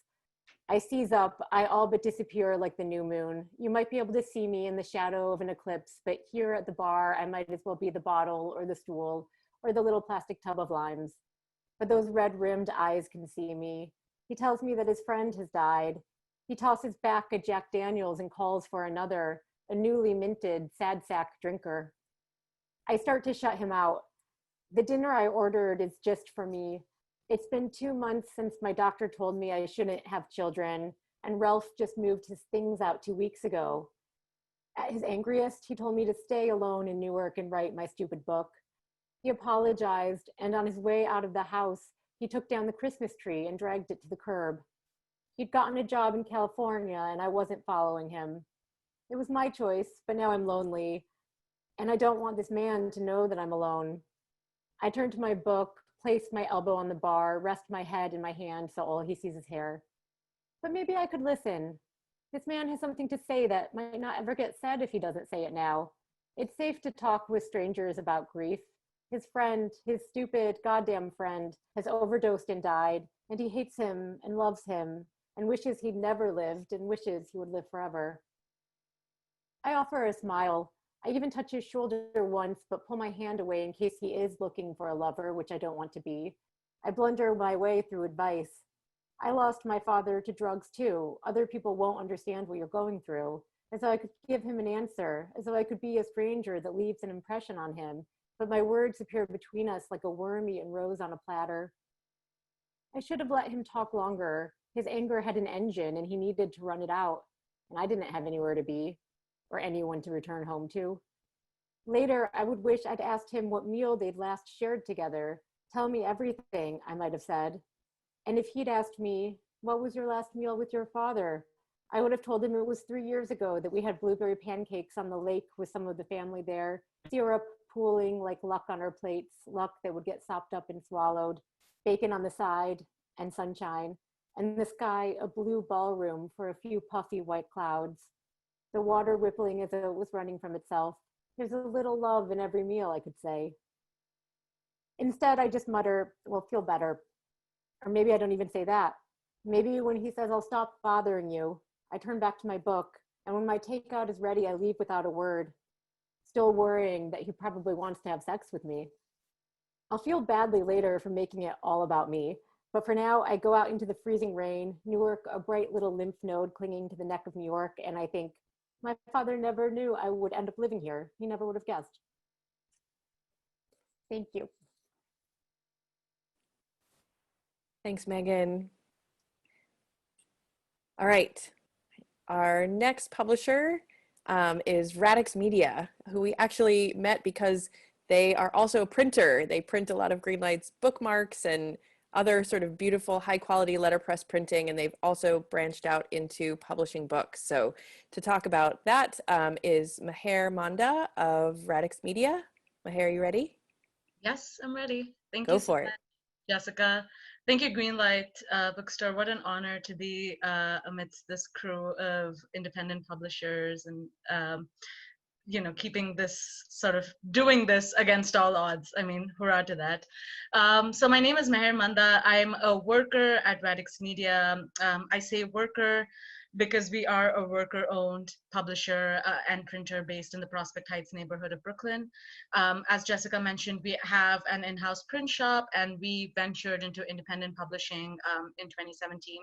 S16: I seize up, I all but disappear like the new moon. You might be able to see me in the shadow of an eclipse, but here at the bar, I might as well be the bottle or the stool or the little plastic tub of limes. But those red-rimmed eyes can see me. He tells me that his friend has died. He tosses back a Jack Daniels and calls for another, a newly minted sad sack drinker. I start to shut him out. The dinner I ordered is just for me. It's been 2 months since my doctor told me I shouldn't have children, and Ralph just moved his things out 2 weeks ago. At his angriest, he told me to stay alone in Newark and write my stupid book. He apologized, and on his way out of the house, he took down the Christmas tree and dragged it to the curb. He'd gotten a job in California, and I wasn't following him. It was my choice, but now I'm lonely, and I don't want this man to know that I'm alone. I turn to my book, place my elbow on the bar, rest my head in my hand so all he sees is hair. But maybe I could listen. This man has something to say that might not ever get said if he doesn't say it now. It's safe to talk with strangers about grief. His friend, his stupid goddamn friend, has overdosed and died, and he hates him and loves him and wishes he'd never lived and wishes he would live forever. I offer a smile. I even touch his shoulder once, but pull my hand away in case he is looking for a lover, which I don't want to be. I blunder my way through advice. I lost my father to drugs too. Other people won't understand what you're going through. As though I could give him an answer, as though I could be a stranger that leaves an impression on him. But my words appear between us like a worm eaten rose on a platter. I should have let him talk longer. His anger had an engine and he needed to run it out. And I didn't have anywhere to be or anyone to return home to. Later, I would wish I'd asked him what meal they'd last shared together. Tell me everything, I might have said. And if he'd asked me, what was your last meal with your father? I would have told him it was 3 years ago that we had blueberry pancakes on the lake with some of the family there, syrup pooling like luck on our plates, luck that would get sopped up and swallowed, bacon on the side, and sunshine, and the sky a blue ballroom for a few puffy white clouds. The water rippling as though it was running from itself. There's a little love in every meal, I could say. Instead, I just mutter, well, feel better. Or maybe I don't even say that. Maybe when he says, I'll stop bothering you, I turn back to my book, and when my takeout is ready, I leave without a word, still worrying that he probably wants to have sex with me. I'll feel badly later for making it all about me, but for now, I go out into the freezing rain, Newark, a bright little lymph node clinging to the neck of New York, and I think, my father never knew I would end up living here. He never would have guessed. Thank you.
S1: Thanks, Megan. All right. Our next publisher is Radix Media, who we actually met because they are also a printer. They print a lot of Greenlight's bookmarks and other sort of beautiful high quality letterpress printing, and they've also branched out into publishing books. So to talk about that is Meher Manda of Radix Media. Meher, are you ready?
S17: Yes, I'm ready. Thank
S1: you
S17: so
S1: for
S17: much,
S1: it.
S17: Jessica. Thank you, Greenlight Bookstore. What an honor to be amidst this crew of independent publishers and keeping this sort of doing this against all odds. I mean, hurrah to that. So my name is Meher Manda. I'm a worker at Radix Media. I say worker because we are a worker-owned publisher and printer based in the Prospect Heights neighborhood of Brooklyn. As Jessica mentioned, we have an in-house print shop, and we ventured into independent publishing in 2017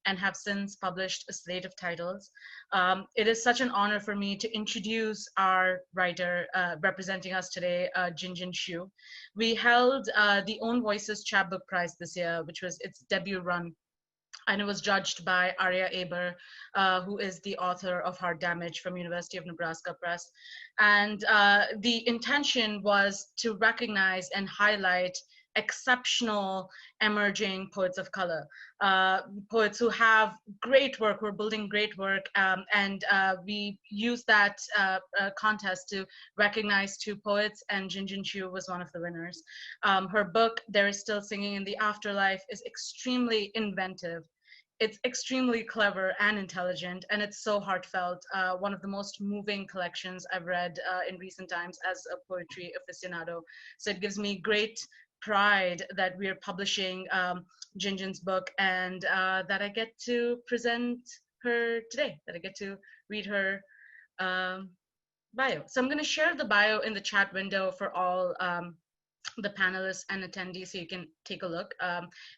S17: and have since published a slate of titles. It is such an honor for me to introduce our writer representing us today, Jin Jin Shu. We held the Own Voices Chapbook Prize this year, which was its debut run and it was judged by Arya Aber, who is the author of Heart Damage from University of Nebraska Press. And the intention was to recognize and highlight exceptional emerging poets of color, poets who have great work, who are building great work, and we used that contest to recognize 2 poets, and Jinjin Shu was one of the winners. Her book, There Is Still Singing in the Afterlife, is extremely inventive. It's extremely clever and intelligent, and it's so heartfelt. One of the most moving collections I've read in recent times as a poetry aficionado. So it gives me great pride that we're publishing Jinjin's book, and that I get to present her today, that I get to read her bio. So I'm going to share the bio in the chat window for all the panelists and attendees so you can take a look,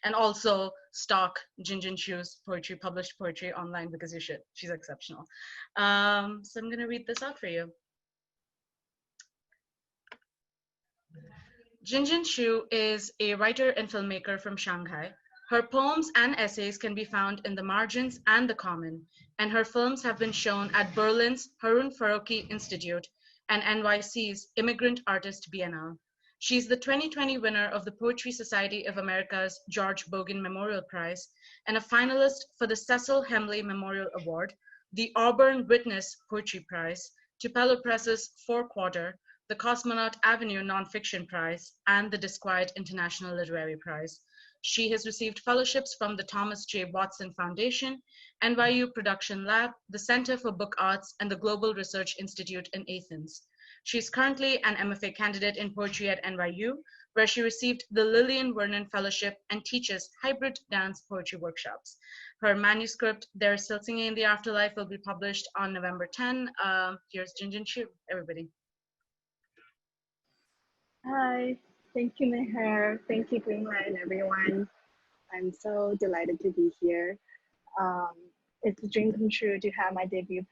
S17: and also stock Jinjin Shu's poetry, published poetry online, because you should. She's exceptional. So I'm going to read this out for you. Jinjin Shu is a writer and filmmaker from Shanghai. Her poems and essays can be found in the margins and the common, and her films have been shown at Berlin's Harun Farokhi Institute and NYC's Immigrant Artist Biennale. She's the 2020 winner of the Poetry Society of America's George Bogan Memorial Prize and a finalist for the Cecil Hemley Memorial Award, the Auburn Witness Poetry Prize, Tupelo Press's Four Quarter, the Cosmonaut Avenue Nonfiction Prize, and the Disquiet International Literary Prize. She has received fellowships from the Thomas J. Watson Foundation, NYU Production Lab, the Center for Book Arts, and the Global Research Institute in Athens. She is currently an MFA candidate in poetry at NYU, where she received the Lillian Vernon Fellowship and teaches hybrid dance poetry workshops. Her manuscript, There Is Still Singing in the Afterlife, will be published on November 10. Here's Jinjin Shu, everybody.
S18: Hi, thank you, Meher. Thank you, Greenlight, and everyone. I'm so delighted to be here. It's a dream come true to have my debut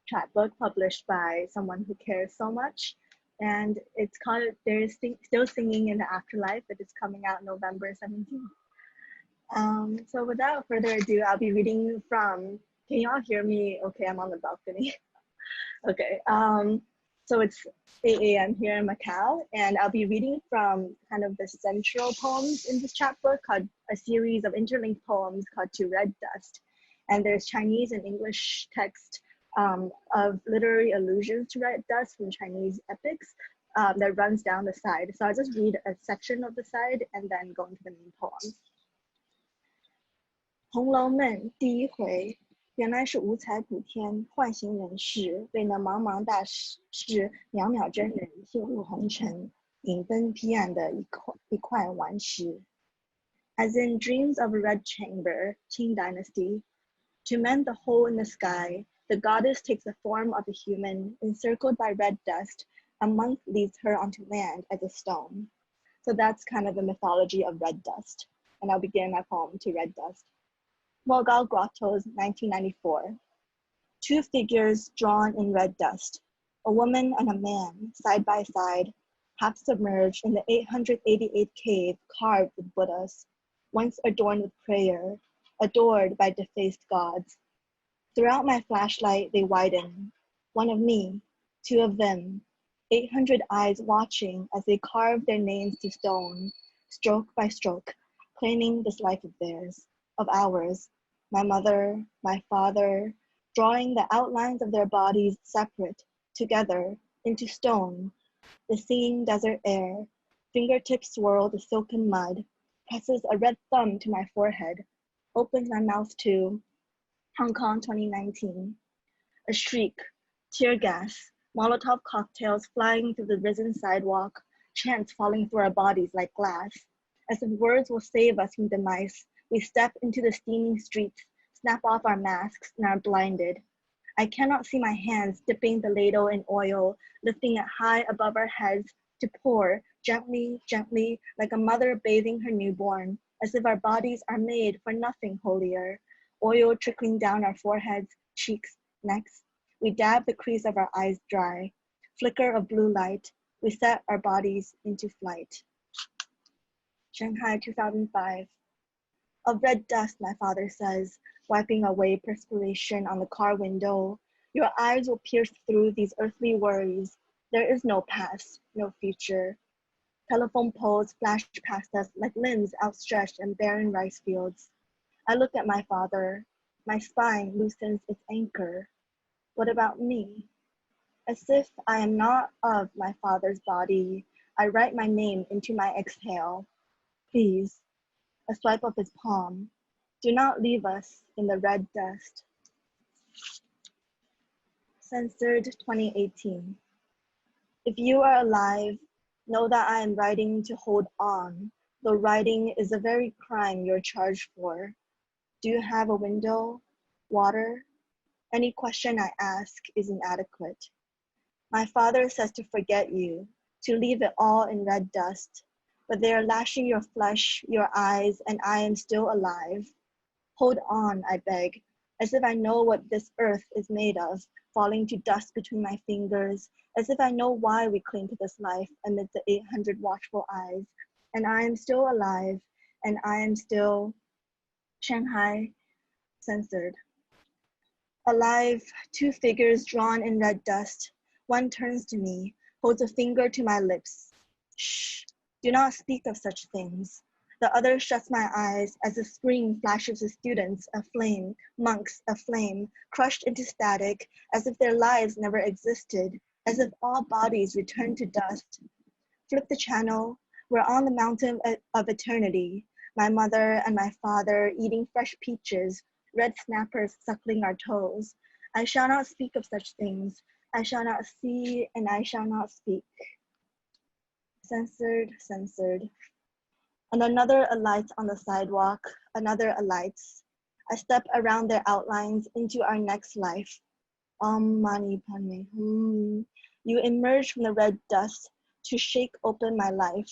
S18: chapbook published by someone who cares so much. And it's called There Is Still Singing in the Afterlife. It is coming out November 17th. So without further ado, I'll be reading from, can you all hear me? Okay, I'm on the balcony. Okay. So it's 8 a.m. here in Macau, and I'll be reading from kind of the central poems in this chapbook, called a series of interlinked poems called To Red Dust. And there's Chinese and English text of literary allusions to red dust from Chinese epics that runs down the side. So I'll just read a section of the side and then go into the main poems. 红楼梦第一回 原来是五彩补天幻形人世，为那茫茫大事渺渺真人陷入红尘，影奔披岸的一块顽石。As in dreams of a red chamber, Qing dynasty, to mend the hole in the sky, the goddess takes the form of a human, encircled by red dust. A monk leads her onto land as a stone. So that's kind of the mythology of red dust. And I'll begin my poem To Red Dust. Mogal Grottoes, 1994. Two figures drawn in red dust, a woman and a man, side by side, half submerged in the 888 cave carved with Buddhas, once adorned with prayer, adored by defaced gods. Throughout my flashlight, they widen. One of me, two of them, 800 eyes watching as they carve their names to stone, stroke by stroke, claiming this life of theirs, of ours. My mother, my father, drawing the outlines of their bodies separate, together, into stone. The singing desert air, fingertips swirl the silken mud, presses a red thumb to my forehead, opens my mouth to Hong Kong 2019. A shriek, tear gas, Molotov cocktails flying through the risen sidewalk, chants falling through our bodies like glass. As if words will save us from demise, we step into the steaming streets, snap off our masks, and are blinded. I cannot see my hands dipping the ladle in oil, lifting it high above our heads to pour gently, gently, like a mother bathing her newborn, as if our bodies are made for nothing holier. Oil trickling down our foreheads, cheeks, necks. We dab the crease of our eyes dry. Flicker of blue light. We set our bodies into flight. Shanghai, 2005. Of red dust, my father says, wiping away perspiration on the car window. Your eyes will pierce through these earthly worries. There is no past, no future. Telephone poles flash past us like limbs outstretched in barren rice fields. I look at my father. My spine loosens its anchor. What about me? As if I am not of my father's body, I write my name into my exhale. Please, a swipe of his palm. Do not leave us in the red dust. Censored 2018. If you are alive, know that I am writing to hold on, though writing is the very crime you're charged for. Do you have a window? Water? Any question I ask is inadequate. My father says to forget you, to leave it all in red dust, but they are lashing your flesh, your eyes, and I am still alive. Hold on, I beg, as if I know what this earth is made of, falling to dust between my fingers, as if I know why we cling to this life amid the 800 watchful eyes, and I am still alive, and I am still Shanghai, censored. Alive, two figures drawn in red dust. One turns to me, holds a finger to my lips. Shh, do not speak of such things. The other shuts my eyes as the screen flashes the students aflame, monks aflame, crushed into static, as if their lives never existed, as if all bodies returned to dust. Flip the channel, we're on the mountain of eternity. My mother and my father eating fresh peaches, red snappers suckling our toes. I shall not speak of such things. I shall not see and I shall not speak. Censored, censored. And another alights on the sidewalk, another alights. I step around their outlines into our next life. Mani Padme Hum. You emerge from the red dust to shake open my life.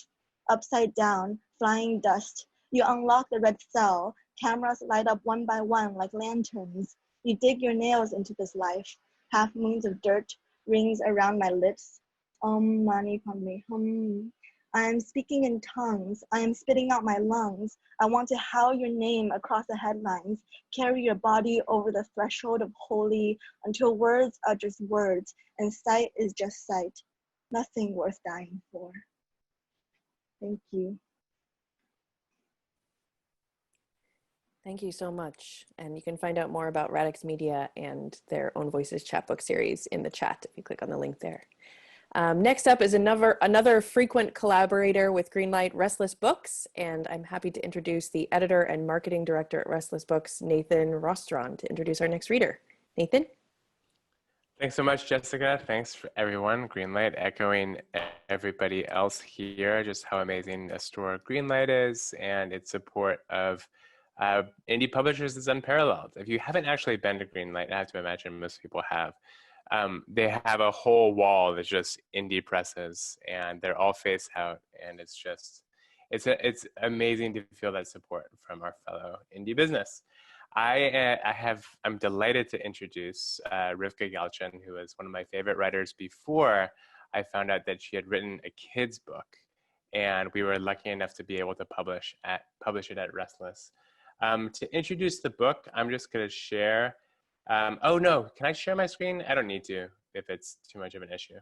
S18: Upside down, flying dust. You unlock the red cell. Cameras light up one by one like lanterns. You dig your nails into this life. Half moons of dirt, rings around my lips. Mani Padme Hum. I am speaking in tongues. I am spitting out my lungs. I want to howl your name across the headlines, carry your body over the threshold of holy until words are just words and sight is just sight. Nothing worth dying for. Thank you.
S1: Thank you so much. And you can find out more about Radix Media and their Own Voices chapbook series in the chat if you click on the link there. Next up is another frequent collaborator with Greenlight, Restless Books, and I'm happy to introduce the editor and marketing director at Restless Books, Nathan Rostron, to introduce our next reader. Nathan?
S19: Thanks so much, Jessica. Thanks for everyone. Greenlight, echoing everybody else here, just how amazing a store Greenlight is, and its support of indie publishers is unparalleled. If you haven't actually been to Greenlight, I have to imagine most people have. They have a whole wall that's just indie presses, and they're all face out, and it's just, it's amazing to feel that support from our fellow indie business. I'm delighted to introduce Rivka Galchen, who is one of my favorite writers before I found out that she had written a kid's book, and we were lucky enough to be able to publish it at Restless. To introduce the book, I'm just going to share. Oh no, can I share my screen? I don't need to if it's too much of an issue.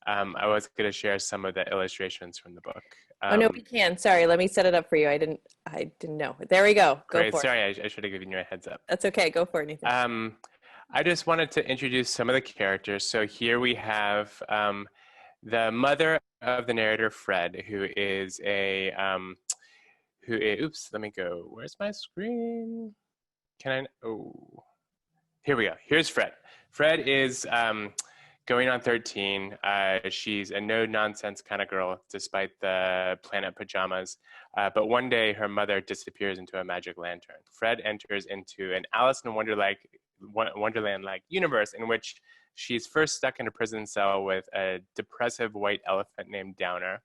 S19: I was going to share some of the illustrations from the book.
S1: Oh no, we can. Sorry, let me set it up for you. I didn't know. There we go. Go
S19: great,
S1: for
S19: sorry,
S1: it.
S19: I should have given you a heads up.
S1: That's okay. Go for it, Nathan.
S19: I just wanted to introduce some of the characters. So here we have the mother of the narrator, Fred, who is a oops, let me go. Where's my screen? Oh. Here we go. Here's Fred. Fred is going on 13. She's a no-nonsense kind of girl, despite the planet pajamas. But one day, her mother disappears into a magic lantern. Fred enters into an Alice in Wonderland-like universe in which she's first stuck in a prison cell with a depressive white elephant named Downer.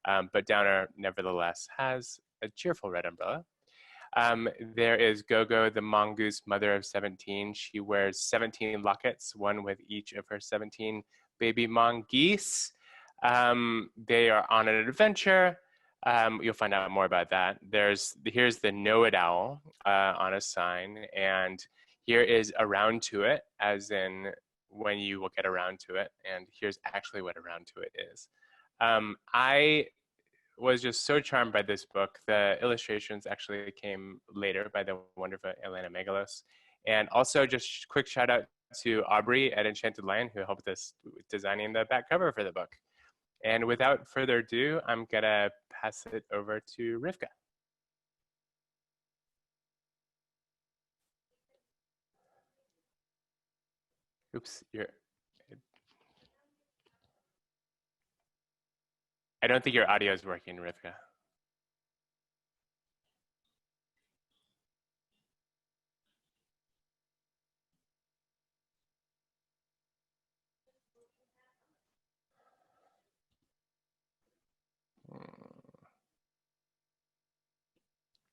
S19: But Downer, nevertheless, has a cheerful red umbrella. There is Gogo, the mongoose mother of 17. She wears 17 lockets, one with each of her 17 baby mongoose. They are on an adventure. You'll find out more about that. Here's the know it owl on a sign, and here is around to it, as in when you will get around to it, and here's actually what around to it is. I was just so charmed by this book. The illustrations actually came later by the wonderful Elena Megalos. And also just quick shout out to Aubrey at Enchanted Lion, who helped us with designing the back cover for the book. And without further ado, I'm gonna pass it over to Rivka. Oops, I don't think your audio is working, Rivka.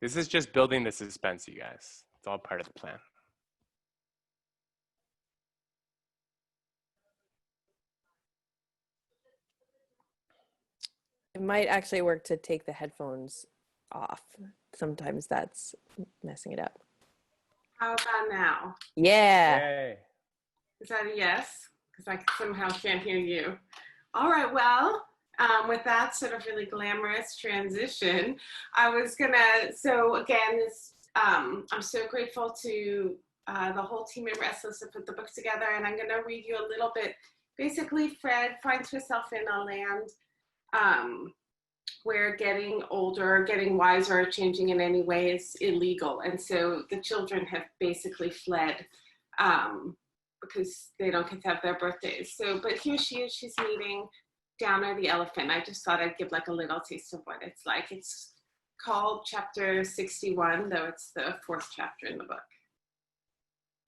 S19: This is just building the suspense, you guys. It's all part of the plan.
S1: It might actually work to take the headphones off. Sometimes that's messing it up.
S20: How about now?
S1: Yeah.
S19: Yay.
S20: Is that a yes? Because I somehow can't hear you. All right, well, with that sort of really glamorous transition, so again, I'm so grateful to the whole team at Restless to put the book together, and I'm gonna read you a little bit. Basically, Fred finds herself in a land where getting older, getting wiser, or changing in any way is illegal. And so the children have basically fled because they don't get to have their birthdays. But here she is, she's meeting Downer the elephant. I just thought I'd give like a little taste of what it's like. It's called chapter 61, though it's the 4th chapter in the book.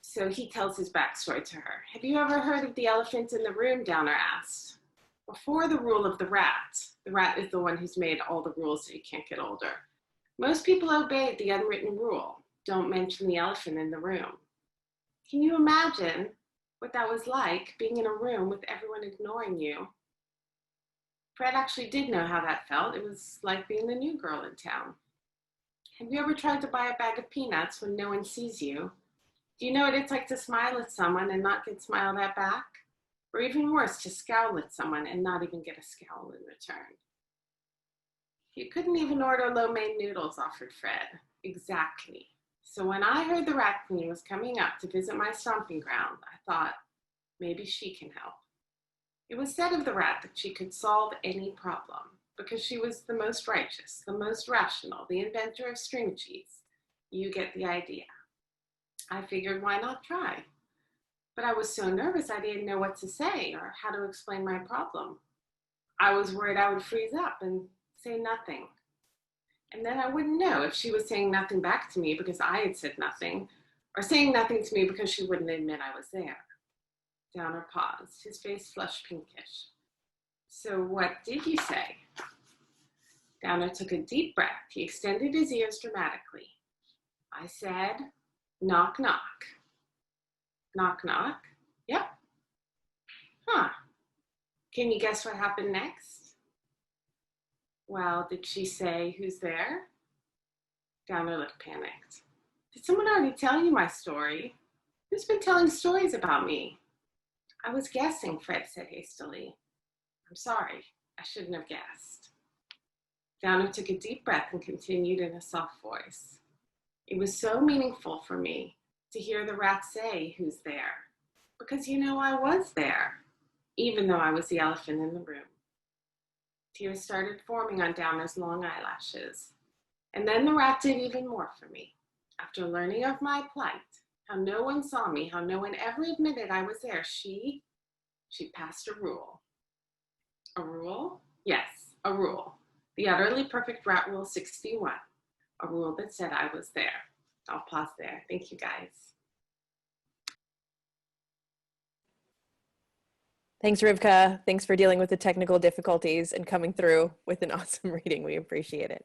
S20: So he tells his backstory to her. Have you ever heard of the elephant in the room? Downer asked. Before the rule of the rat is the one who's made all the rules so you can't get older. Most people obeyed the unwritten rule. Don't mention the elephant in the room. Can you imagine what that was like, being in a room with everyone ignoring you? Fred actually did know how that felt. It was like being the new girl in town. Have you ever tried to buy a bag of peanuts when no one sees you? Do you know what it's like to smile at someone and not get smiled at back? Or even worse, to scowl at someone and not even get a scowl in return. You couldn't even order lo mein noodles, offered Fred. Exactly. So when I heard the Rat Queen was coming up to visit my stomping ground, I thought, maybe she can help. It was said of the rat that she could solve any problem because she was the most righteous, the most rational, the inventor of string cheese. You get the idea. I figured, why not try? But I was so nervous I didn't know what to say or how to explain my problem. I was worried I would freeze up and say nothing. And then I wouldn't know if she was saying nothing back to me because I had said nothing, or saying nothing to me because she wouldn't admit I was there. Downer paused, his face flushed pinkish. So what did you say? Downer took a deep breath. He extended his ears dramatically. I said, knock, knock. Knock, knock. Yep. Huh. Can you guess what happened next? Well, did she say, who's there? Downer looked panicked. Did someone already tell you my story? Who's been telling stories about me? I was guessing, Fred said hastily. I'm sorry, I shouldn't have guessed. Downer took a deep breath and continued in a soft voice. It was so meaningful for me to hear the rat say, who's there? Because you know I was there, even though I was the elephant in the room. Tears started forming on Downer's long eyelashes. And then the rat did even more for me. After learning of my plight, how no one saw me, how no one ever admitted I was there, she passed a rule. A rule? Yes, a rule. The utterly perfect rat rule 61. A rule that said I was there. I'll pause there. Thank you, guys.
S1: Thanks, Rivka. Thanks for dealing with the technical difficulties and coming through with an awesome reading. We appreciate it.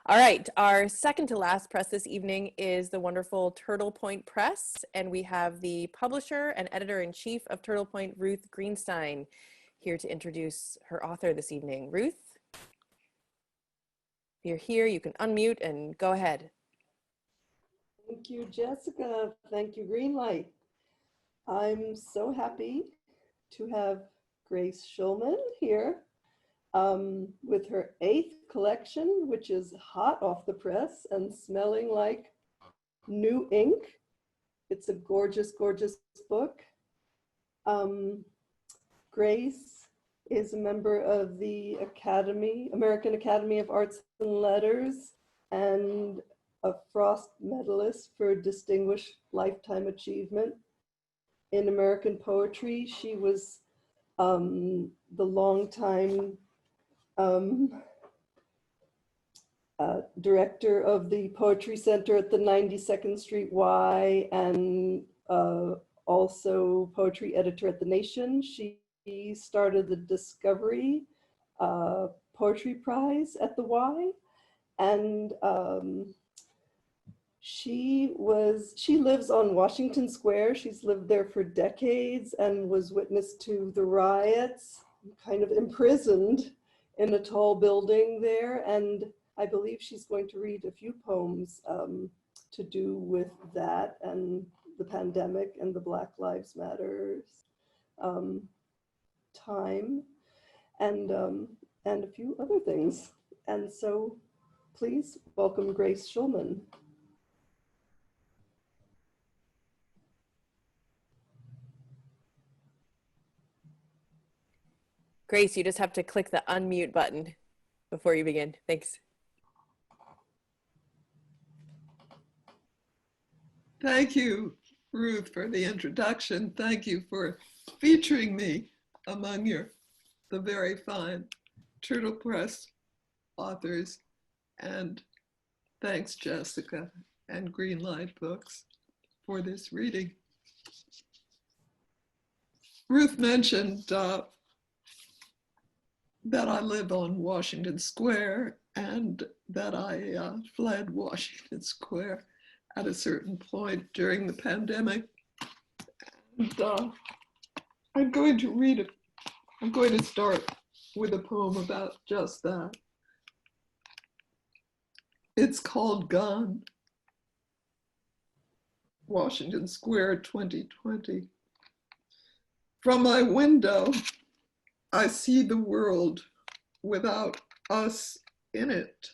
S1: All right, our second to last press this evening is the wonderful Turtle Point Press, and we have the publisher and editor-in-chief of Turtle Point, Ruth Greenstein, here to introduce her author this evening. Ruth? you're here, you can unmute and go ahead.
S21: Thank you, Jessica. Thank you, Greenlight. I'm so happy to have Grace Schulman here with her 8th collection, which is hot off the press and smelling like new ink. It's a gorgeous, gorgeous book. Grace is a member of the American Academy of Arts and Letters, and a Frost Medalist for Distinguished Lifetime Achievement in American Poetry. She was the longtime director of the Poetry Center at the 92nd Street Y, and also poetry editor at The Nation. She started the Discovery Poetry Prize at the Y, and she lives on Washington Square. She's lived there for decades and was witness to the riots, kind of imprisoned in a tall building there. And I believe she's going to read a few poems to do with that and the pandemic and the Black Lives Matter time, and a few other things. And so please welcome Grace Schulman.
S1: Grace, you just have to click the unmute button before you begin. Thanks.
S22: Thank you, Ruth, for the introduction. Thank you for featuring me among the very fine Turtle Press authors. And thanks, Jessica and Greenlight Books, for this reading. Ruth mentioned that I live on Washington Square and that I fled Washington Square at a certain point during the pandemic. And I'm going to start with a poem about just that. It's called Gone, Washington Square 2020. From my window, I see the world without us in it.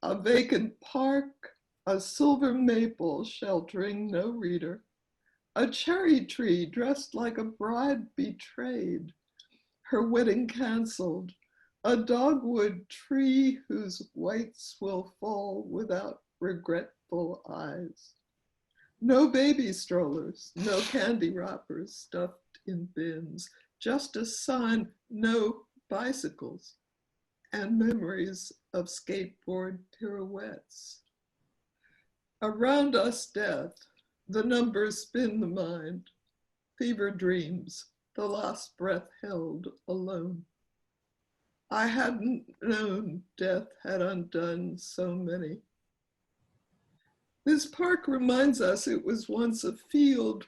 S22: A vacant park, a silver maple sheltering no reader, a cherry tree dressed like a bride betrayed, her wedding canceled, a dogwood tree whose whites will fall without regretful eyes. No baby strollers, no candy wrappers stuffed in bins, just a sign, no bicycles, and memories of skateboard pirouettes. Around us death, the numbers spin the mind, fever dreams, the last breath held alone. I hadn't known death had undone so many. This park reminds us it was once a field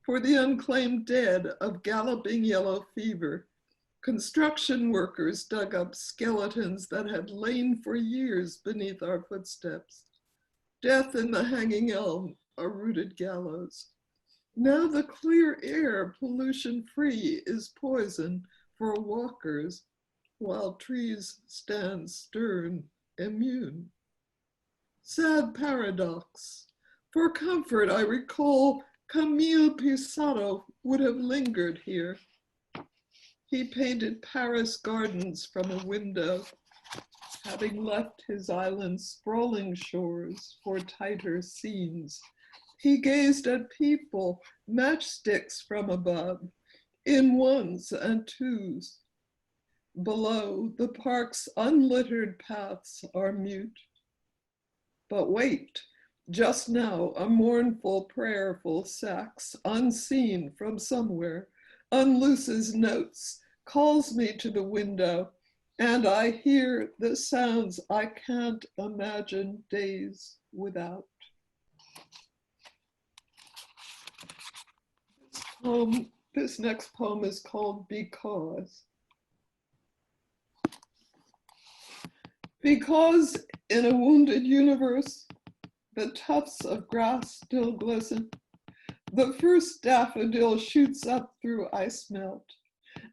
S22: for the unclaimed dead of galloping yellow fever. Construction workers dug up skeletons that had lain for years beneath our footsteps. Death in the hanging elm, a rooted gallows. Now the clear air, pollution-free, is poison for walkers, while trees stand stern, immune. Sad paradox. For comfort, I recall Camille Pissarro would have lingered here. He painted Paris gardens from a window, having left his island's sprawling shores for tighter scenes. He gazed at people, matchsticks from above, in ones and twos. Below, the park's unlittered paths are mute. But wait, just now a mournful, prayerful sax, unseen from somewhere, unlooses notes, calls me to the window, and I hear the sounds I can't imagine days without. This next poem is called Because. Because in a wounded universe, the tufts of grass still glisten. The first daffodil shoots up through ice melt,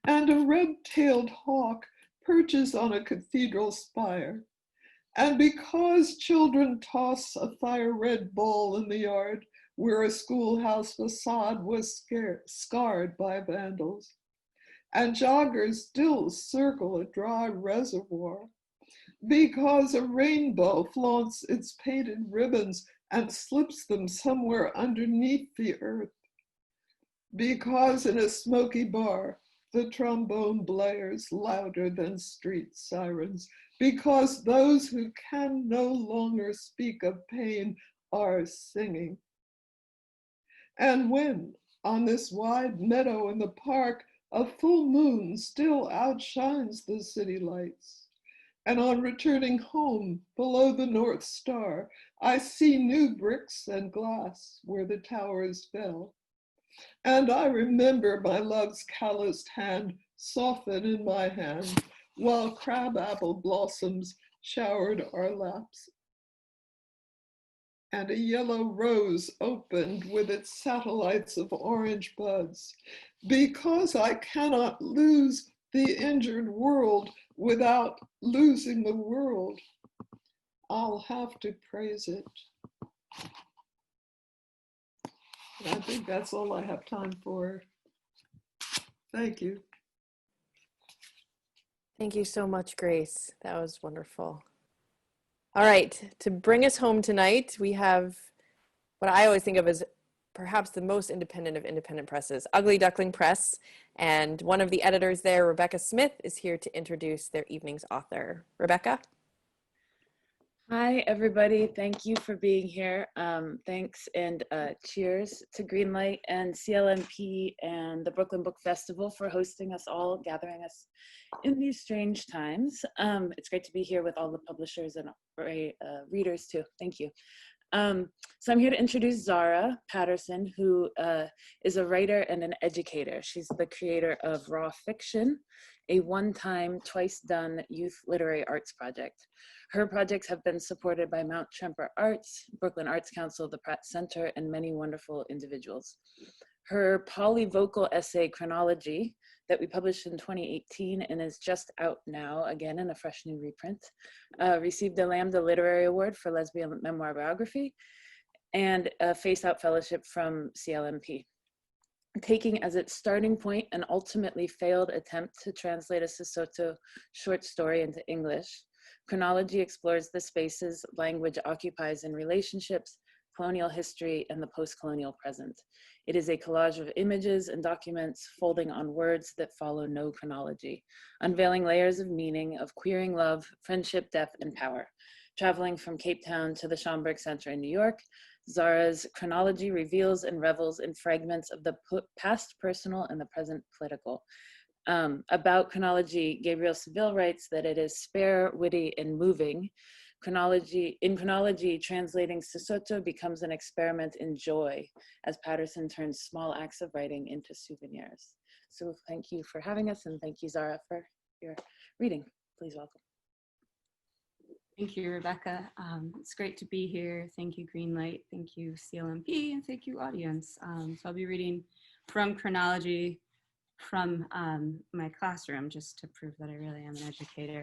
S22: and a red-tailed hawk perches on a cathedral spire. And because children toss a fire-red ball in the yard where a schoolhouse facade was scarred by vandals, and joggers still circle a dry reservoir, because a rainbow flaunts its painted ribbons and slips them somewhere underneath the earth, because in a smoky bar, the trombone blares louder than street sirens, because those who can no longer speak of pain are singing. And when, on this wide meadow in the park, a full moon still outshines the city lights, and on returning home below the North Star, I see new bricks and glass where the towers fell. And I remember my love's calloused hand soften in my hand while crabapple blossoms showered our laps. And a yellow rose opened with its satellites of orange buds, because I cannot lose the injured world without losing the world. I'll have to praise it. I think that's all I have time for. Thank you.
S1: Thank you so much, Grace. That was wonderful. All right, to bring us home tonight, we have what I always think of as perhaps the most independent of independent presses, Ugly Duckling Press, and one of the editors there, Rebecca Smith, is here to introduce their evening's author. Rebecca?
S2: Hi, everybody. Thank you for being here. Thanks and cheers to Greenlight and CLMP and the Brooklyn Book Festival for hosting us all, gathering us in these strange times. It's great to be here with all the publishers and readers too. Thank you. So I'm here to introduce Zara Patterson, who is a writer and an educator. She's the creator of Raw Fiction, a one-time, twice-done youth literary arts project. Her projects have been supported by Mount Tremper Arts, Brooklyn Arts Council, the Pratt Center, and many wonderful individuals. Her polyvocal essay, Chronology, that we published in 2018 and is just out now, again in a fresh new reprint, received the Lambda Literary Award for Lesbian Memoir Biography and a Face Out Fellowship from CLMP. Taking as its starting point an ultimately failed attempt to translate a Sesotho short story into English, Chronology explores the spaces language occupies in relationships, colonial history, and the post-colonial present. It is a collage of images and documents folding on words that follow no chronology, unveiling layers of meaning, of queering love, friendship, death, and power. Traveling from Cape Town to the Schomburg Center in New York, Zara's Chronology reveals and revels in fragments of the past personal and the present political. About Chronology, Gabriel Seville writes that it is spare, witty, and moving. In Chronology, translating Sesotho becomes an experiment in joy as Patterson turns small acts of writing into souvenirs. So thank you for having us, and thank you, Zara, for your reading. Please welcome.
S3: Thank you, Rebecca. It's great to be here. Thank you, Greenlight. Thank you, CLMP, and thank you, audience. So I'll be reading from Chronology from my classroom, just to prove that I really am an educator,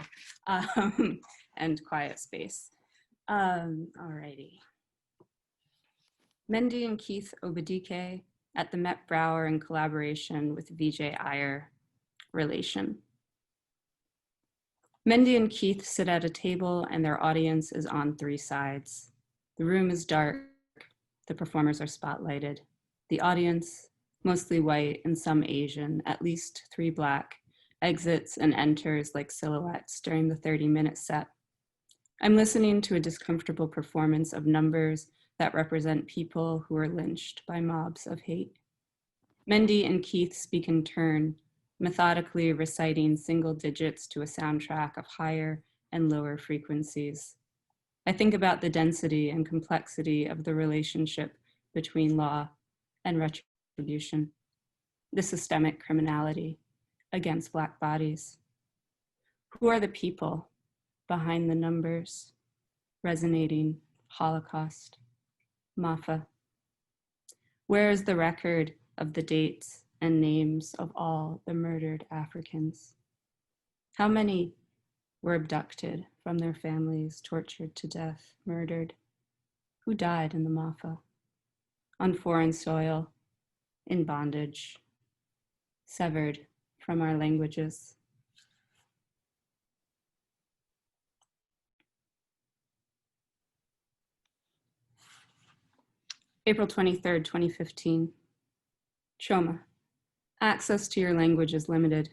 S3: and quiet space. Alrighty. Mendy and Keith Obadike at the Met Brower in collaboration with Vijay Iyer, relation. Mendy and Keith sit at a table and their audience is on three sides. The room is dark. The performers are spotlighted. The audience, mostly white and some Asian, at least three Black, exits and enters like silhouettes during the 30-minute set. I'm listening to a discomfortable performance of numbers that represent people who are lynched by mobs of hate. Mendy and Keith speak in turn, methodically reciting single digits to a soundtrack of higher and lower frequencies. I think about the density and complexity of the relationship between law and retribution, the systemic criminality against Black bodies. Who are the people behind the numbers, resonating Holocaust, Mafa. Where is the record of the dates and names of all the murdered Africans? How many were abducted from their families, tortured to death, murdered? Who died in the Mafa? On foreign soil, in bondage, severed from our languages. April 23rd, 2015. Choma. Access to your language is limited.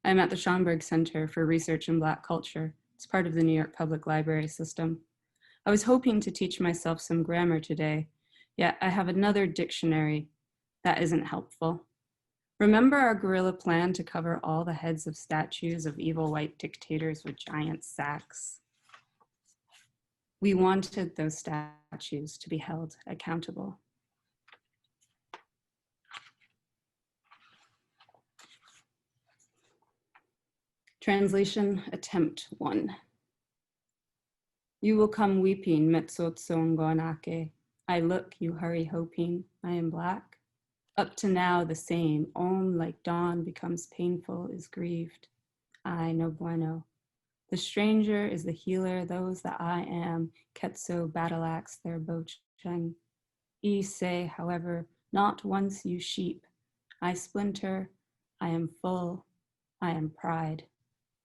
S3: I'm at the Schomburg Center for Research in Black Culture. It's part of the New York Public Library system. I was hoping to teach myself some grammar today, yet I have another dictionary that isn't helpful. Remember our guerrilla plan to cover all the heads of statues of evil white dictators with giant sacks? We wanted those statues to be held accountable. Translation attempt 1. You will come weeping, metsotsongonake. I look, you hurry hoping. I am black. Up to now the same, om like dawn becomes painful, is grieved. I no bueno. The stranger is the healer, those that I am, ketso battle axe their bocheng. E say, however, not once you sheep. I splinter, I am full, I am pride.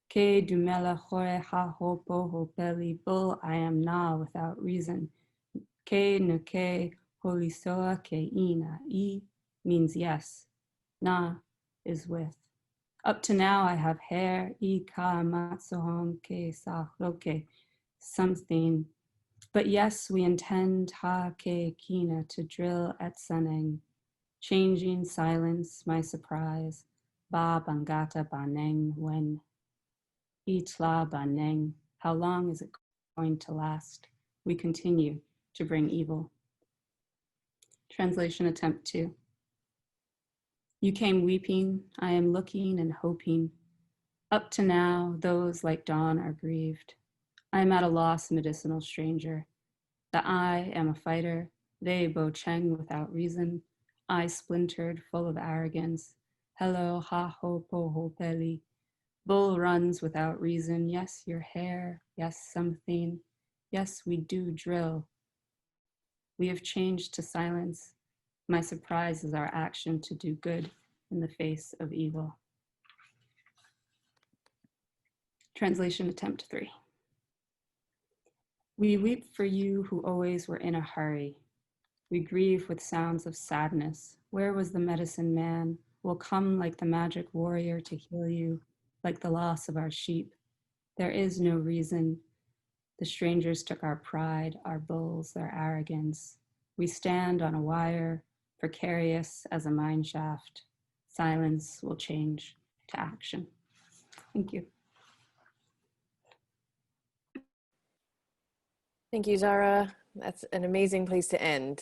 S3: Ke dumela hore ha ho po ho peli bull, I am na without reason. Ke no ke holisoa ke ina, e means yes, na is with. Up to now I have hair, I ka matsohon ke sa roke, something. But yes, we intend ha ke kina to drill at suneng. Changing silence, my surprise. Ba bangata baneng when. Itla baneng, how long is it going to last? We continue to bring evil. Translation attempt 2. You came weeping, I am looking and hoping. Up to now, those like dawn are grieved. I am at a loss, medicinal stranger. That I am a fighter, they bo cheng without reason. I splintered, full of arrogance. Hello, ha ho po ho peli. Bull runs without reason. Yes, your hair. Yes, something. Yes, we do drill. We have changed to silence. My surprise is our action to do good in the face of evil. Translation attempt 3. We weep for you who always were in a hurry. We grieve with sounds of sadness. Where was the medicine man? Will come like the magic warrior to heal you, like the loss of our sheep. There is no reason. The strangers took our pride, our bulls, their arrogance. We stand on a wire, precarious as a mine shaft. Silence will change to action. Thank you.
S1: Thank you, Zara. That's an amazing place to end.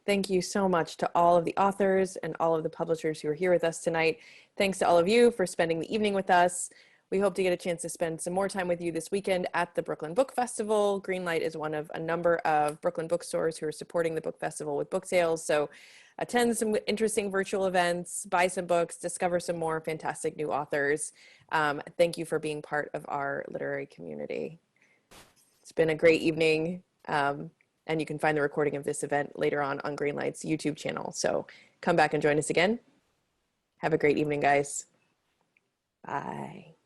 S1: Thank you so much to all of the authors and all of the publishers who are here with us tonight. Thanks to all of you for spending the evening with us. We hope to get a chance to spend some more time with you this weekend at the Brooklyn Book Festival. Greenlight is one of a number of Brooklyn bookstores who are supporting the book festival with book sales. So attend some interesting virtual events, buy some books, discover some more fantastic new authors. Thank you for being part of our literary community. It's been a great evening. And you can find the recording of this event later on Greenlight's YouTube channel. So come back and join us again. Have a great evening, guys. Bye.